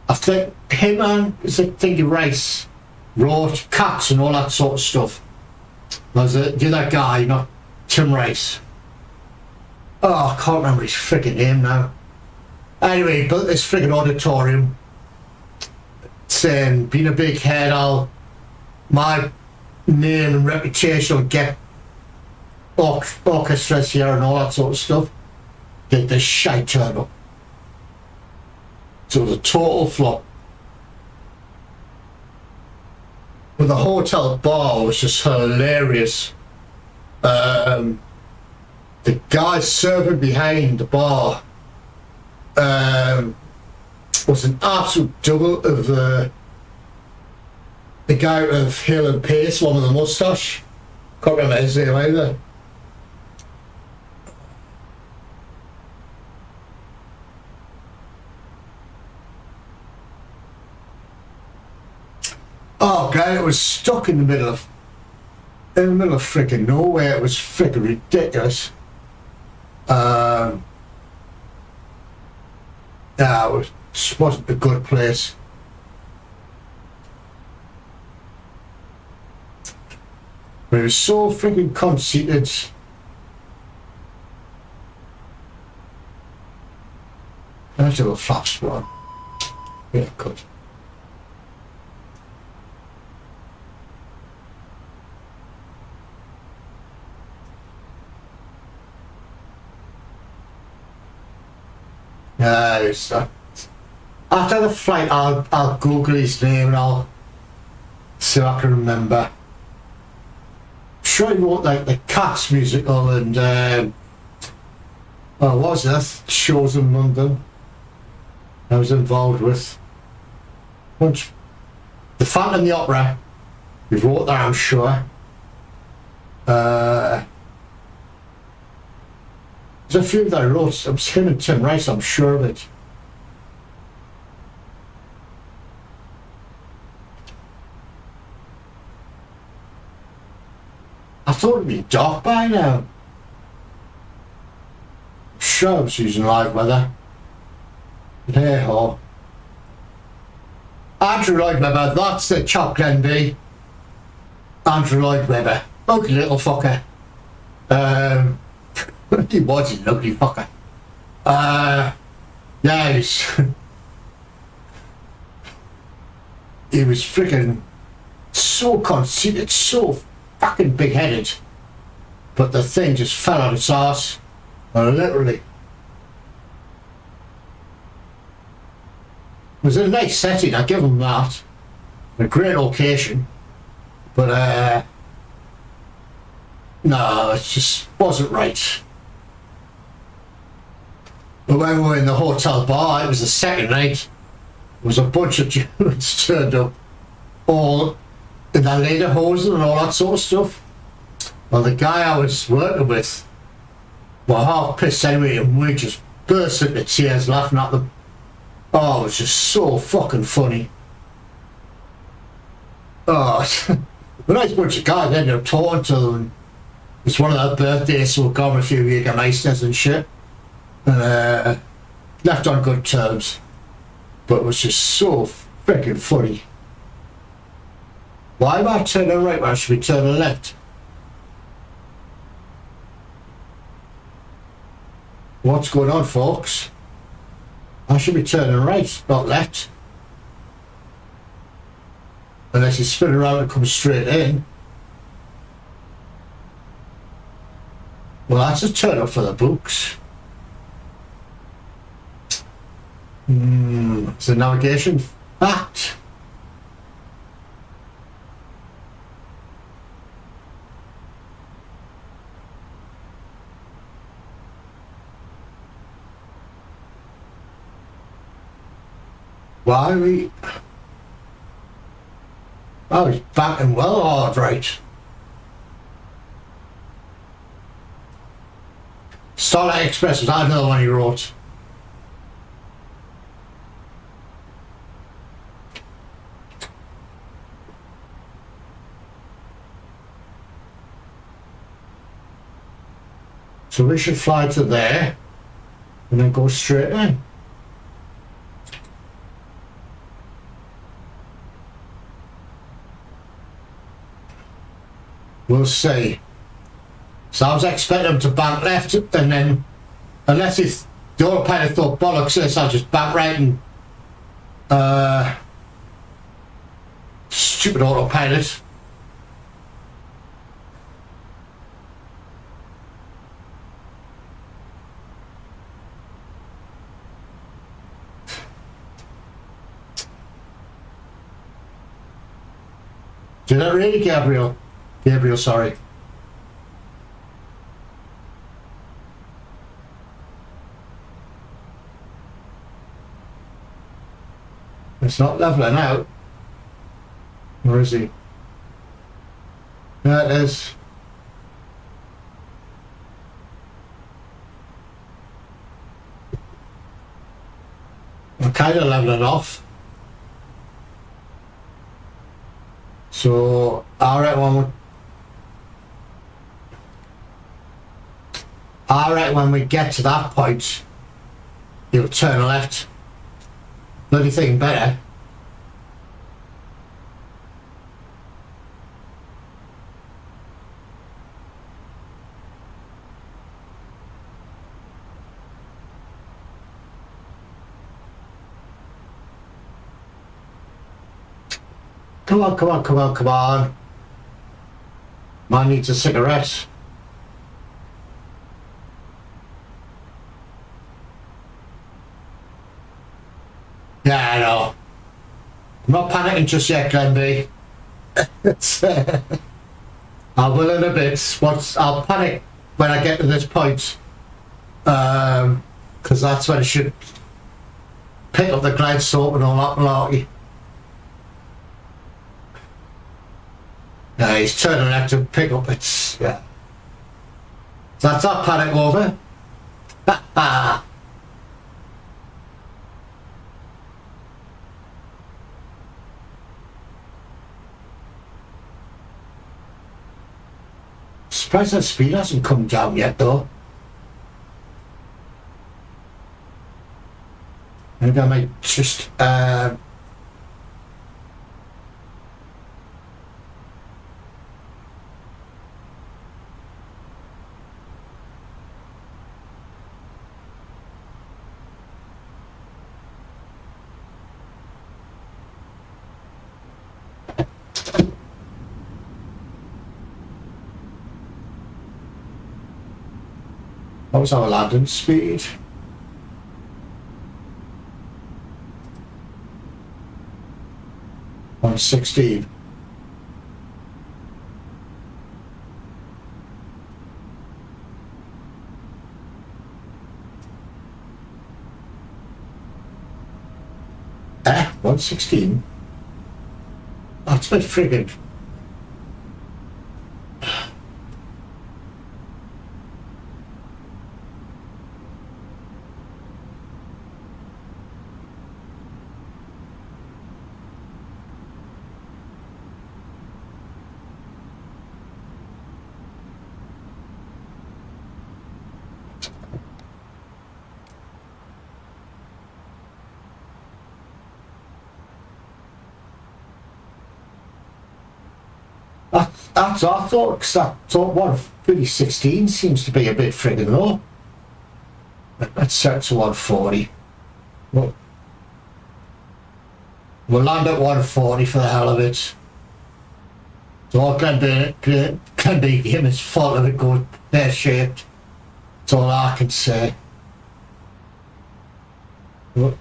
I think him and Thingy Rice wrote Cats and all that sort of stuff. Was the other guy, not Tim Rice. Oh, I can't remember his friggin' name now. Anyway, he built this friggin' auditorium saying, being a big head, my name and reputation will get orchestras here and all that sort of stuff. Did this shite turn up. So it was a total flop. But the hotel bar was just hilarious. The guy serving behind the bar was an absolute double of the guy of Hill and Pace, one with the moustache. Can't remember his name either. Oh god, it was stuck in the middle of freaking nowhere. It was freaking ridiculous. No, it just wasn't a good place. But it was so freaking conceited. That's a little flash one. Yeah, good. After the flight, I'll Google his name and I'll see if I can remember. I'm sure he wrote like the Cats musical and what was that? Shows in London. I was involved with. Once, the Phantom of the Opera. He wrote that, I'm sure. There's a few that I wrote. It was him and Tim Rice, I'm sure of it. I thought it'd be dark by now. I'm sure I was using live weather. But hey ho. Andrew Lloyd Webber, that's the chap Glenby. Andrew Lloyd Webber. Ugly little fucker. He was an ugly fucker. Yeah, he was freaking so conceited, so fucking big-headed. But the thing just fell on its arse. Literally. It was a nice setting, I give him that. A great location. But, no, it just wasn't right. But when we were in the hotel bar, it was the second night. There was a bunch of Germans turned up, all in their lederhosen and all that sort of stuff. Well, the guy I was working with were half pissed anyway, and we just burst into tears laughing at them. Oh, it was just so fucking funny. Oh, a nice bunch of guys ended up talking to them. It's one of their birthdays, so we got them a few Jägermeisters and shit. And left on good terms. But it was just so freaking funny. Why am I turning right when I should be turning left? What's going on, folks? I should be turning right, not left. Unless you spin around and come straight in. Well, that's a turn up for the books. It's a navigation fact. Why are we... Oh, he's backing well hard, right. Starlight Express was another one he wrote. So we should fly to there and then go straight in. We'll see. So I was expecting him to bank left and then, unless it's the autopilot thought bollocks this, I'll just bank right and stupid autopilot. Did that really, Gabriel? Gabriel, sorry. It's not leveling out. Where is he? There it is. I'm kind of leveling off. So, I reckon when we get to that point, you'll turn left. Bloody thing better. Come on, come on, come on, come on. Man needs a cigarette. Yeah, I know. I'm not panicking just yet, Glenby. I will in a bit. I'll panic when I get to this point. Because that's when I should pick up the glide soap and all that malarkey. Yeah, he's turning left to pick up its... Yeah. So that's that panic over. Ha ha! Surprised that speed hasn't come down yet though. Maybe I might just what was our landing speed? On 16. Eh? 116? That's a bit friggin'. That's I thought, because I thought 116 seems to be a bit friggin' low. Let's set it to 140. We'll land at 140 for the hell of it. So all can be him his fault if it goes pear-shaped. That's all I can say. Well,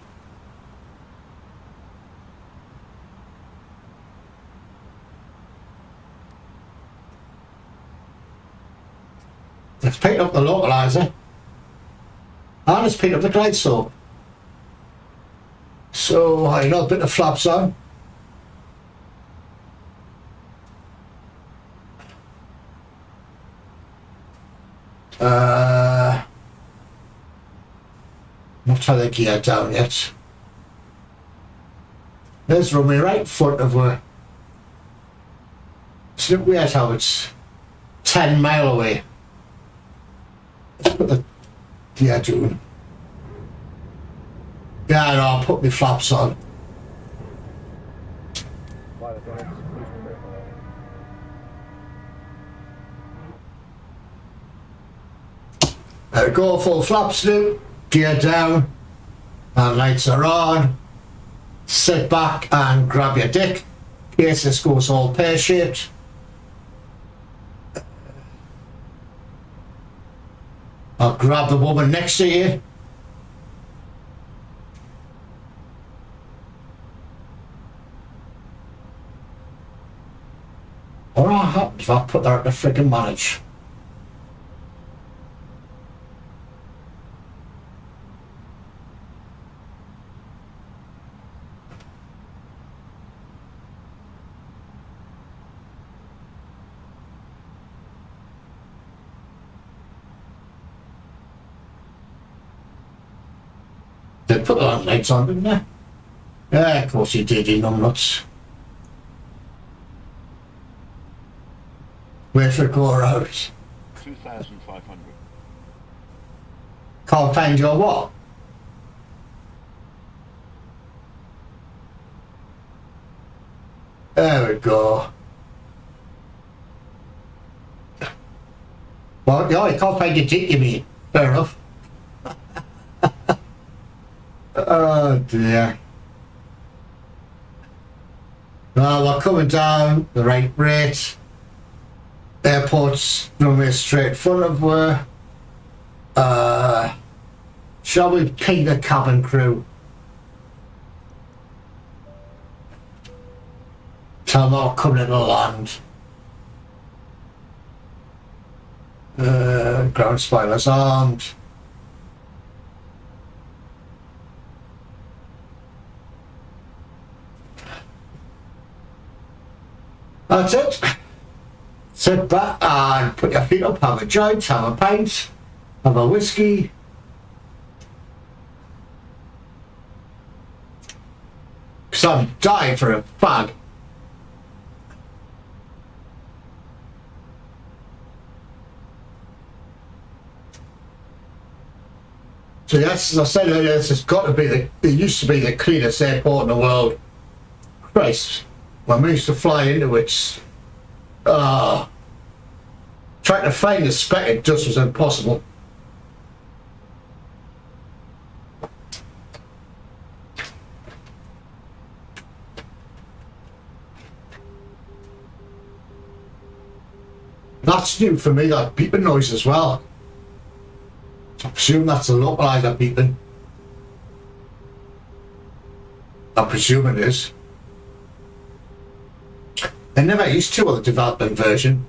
let's pick up the localizer and let's pick up the glide soap. So I got a bit of flaps on. Not had the gear down yet. There's runway right in front of her. It's not weird how it's 10 mile away. Let's put the gear down. Yeah, no, I'll put my flaps on. Flight attendants, please prepare for landing. There we go, full flaps now, gear down, and lights are on. Sit back and grab your dick, in case this goes all pear-shaped. I'll grab the woman next to you. What happens if I put her at the friggin' manage? They put the lights on, didn't they? Yeah, of course you did, you numbnuts. Where for go around? 2,500. Can't find your what? There we go. Well, yeah, you can't find your dick, you mean. Fair enough. Oh dear. Now we're coming down the right rate. Airport's runway straight in front of where. Shall we ping the cabin crew? Tell them all coming in the land. Ground spoilers armed. That's it. Sit back and put your feet up, have a joint, have a pint, have a whiskey. Because I'm dying for a fag. So yes, as I said earlier, this has got to be it used to be the cleanest airport in the world. Christ, when we used to fly into it, trying to find a speck of dust was impossible. That's new for me, that beeping noise as well. I presume that's a localizer beeping. I presume it is. They never used to on the development version.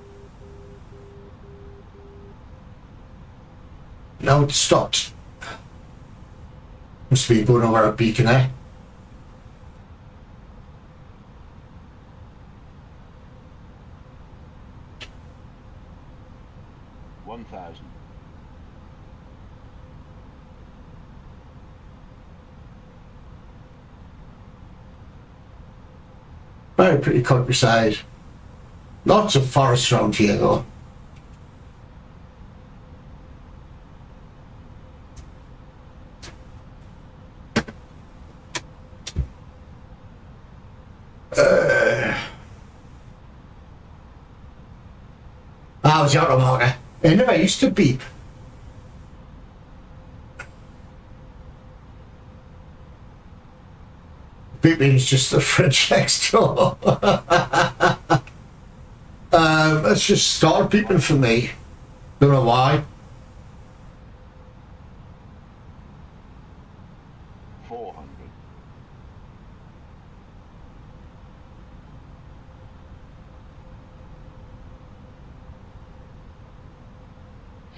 Now it's stopped. Must be going over a beacon there. Very pretty countryside. Lots of forests around here though. I was out of order. It never used to beep. Beeping is just the fridge next door. Let's just start beeping for me. Don't know why. 400.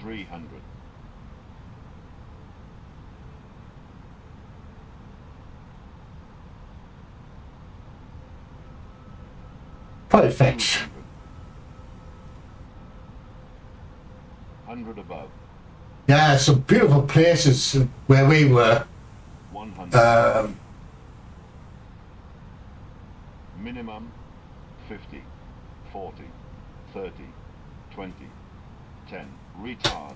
300. 400. Perfect. 100 above. Yeah, some beautiful places where we were. 100. Minimum 50, 40, 30, 20, 10. Retard.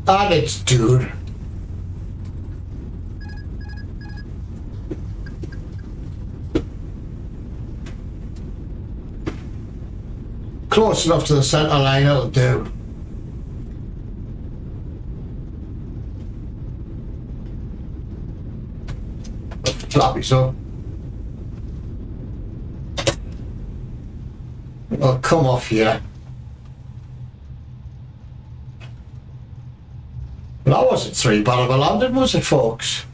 And it's dude. Close enough to the centre line, it'll do. Floppy, so. Oh, come off here. Well, that wasn't three bad of a landing, was it, folks?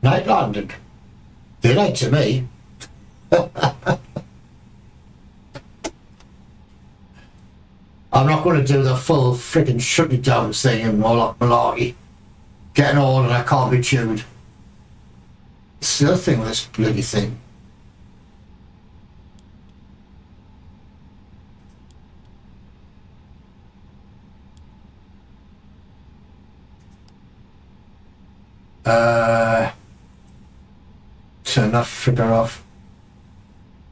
Night landing. Daylight to me. I'm not going to do the full freaking shut it down thing and all that malarkey. Getting old and I can't be tuned. It's the other thing with this bloody thing. Turn that figure off.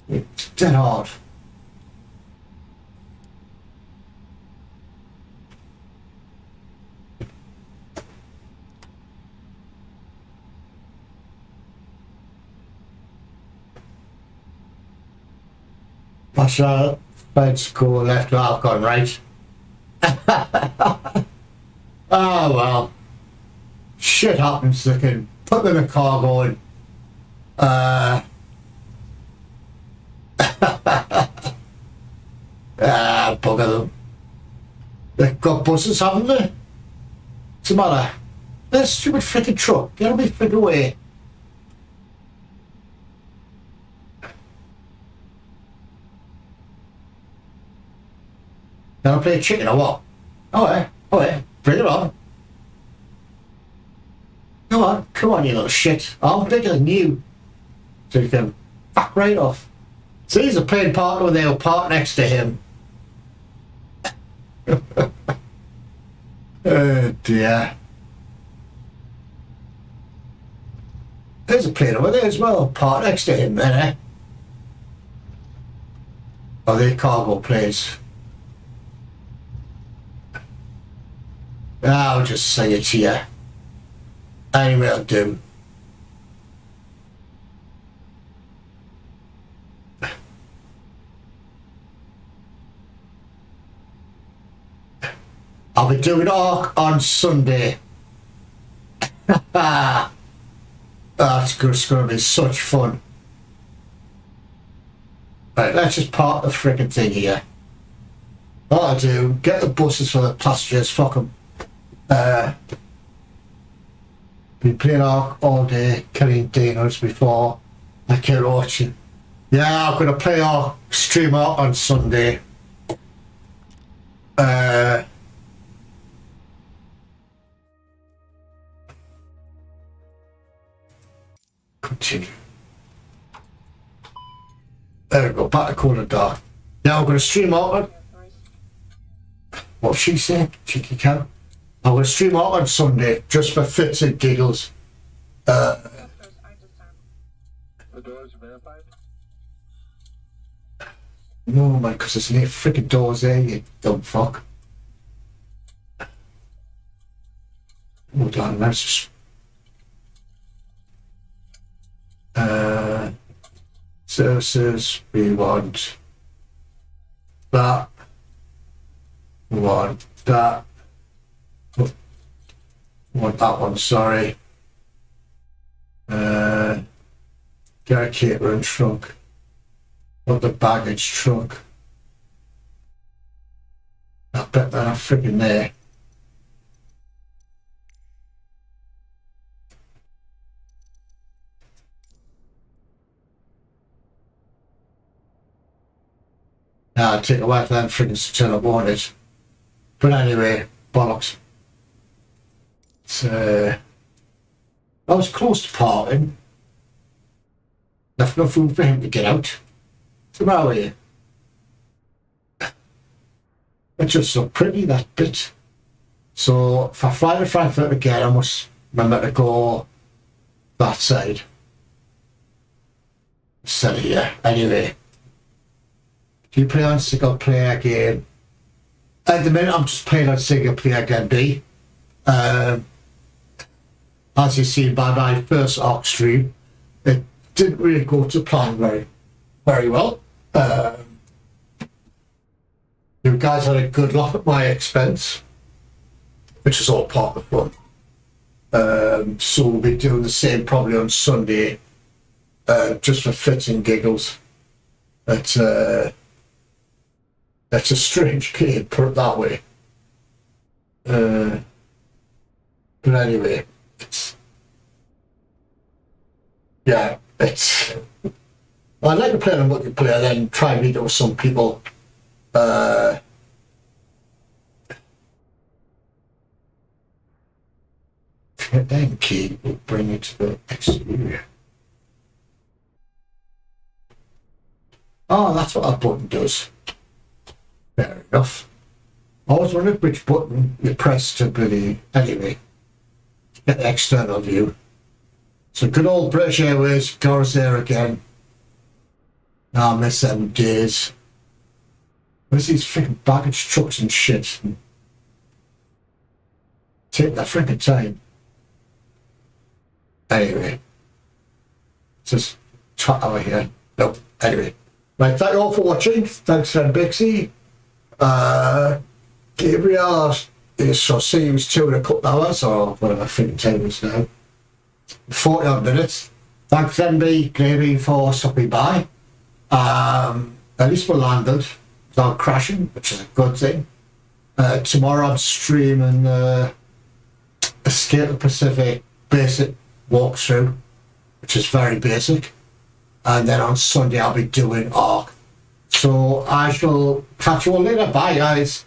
It's dead hard. Marshall, let's go left, I've gone right. Oh well. Shit happens, they can put them in a car going. Bugger them. They've got buses, haven't they? What's the matter? This stupid freaking truck, get me freaking away. Can I play chicken or what? Oh yeah, bring it on. Come on, you little shit. I'm bigger than you. So you can fuck right off. So he's a playing partner with they'll park next to him. Oh dear. There's a plane over there as well, park next to him then, eh? Are they cargo planes? I'll just say it to you. Anyway, I'll do. I'll be doing ARC on Sunday. That's going to be such fun. Right, let's just park the frickin' thing here. What I'll do, get the buses for the passengers, fuck 'em. Been playing ARC all day, killing dinos before I kill watching. Yeah, I'm going to play ARC, stream ARC on Sunday. Continue. There we go, back to Corner Dark. Now I'm going to stream ARC. What's she saying? Cheeky cow. I'm going to stream ARC on Sunday, just for fits and giggles. The doors are verified? No, man, because there's no freaking doors there, you dumb fuck. Hold on, let's just... services, we want that. We want that. We want that one, sorry. Get a catering truck. Want the baggage truck. I bet they're freaking there. Take a while for them friggins to turn up, won't it? But anyway, bollocks. I was close to parking. Left enough room for him to get out. So where are we? It's just so pretty, that bit. So if I fly to Frankfurt again, I must remember to go that side. Instead of here. Anyway. Do you play on single player game? At the minute I'm just playing on single player game B. As you've seen by my first ARC stream, it didn't really go to plan very well. You guys had a good laugh at my expense, which is all part of the fun. So we'll be doing the same probably on Sunday, just for fits and giggles. That's a strange game, put it that way. But anyway, I'd like to play on multiplayer, then try and meet up with some people. Then key will bring you to the exterior. Oh, that's what that button does. Fair enough. I was wondering which button you press to bloody... Anyway, get the external view. So good old British Airways goes there again. I miss them days. Where's these freaking baggage trucks and shit? Take their freaking time. Anyway. Just chat over here. Nope. Anyway. Right, thank you all for watching. Thanks, friend Bixie. Gabriel, so see he was 2 in a couple hours, or whatever freaking time it is now. 40 odd minutes. Thanks, MB Gravy, for stopping by. At least we landed without crashing, which is a good thing. Tomorrow I'm streaming Escape the Pacific basic walkthrough, which is very basic. And then on Sunday I'll be doing ARC. So I shall catch you all later. Bye, guys.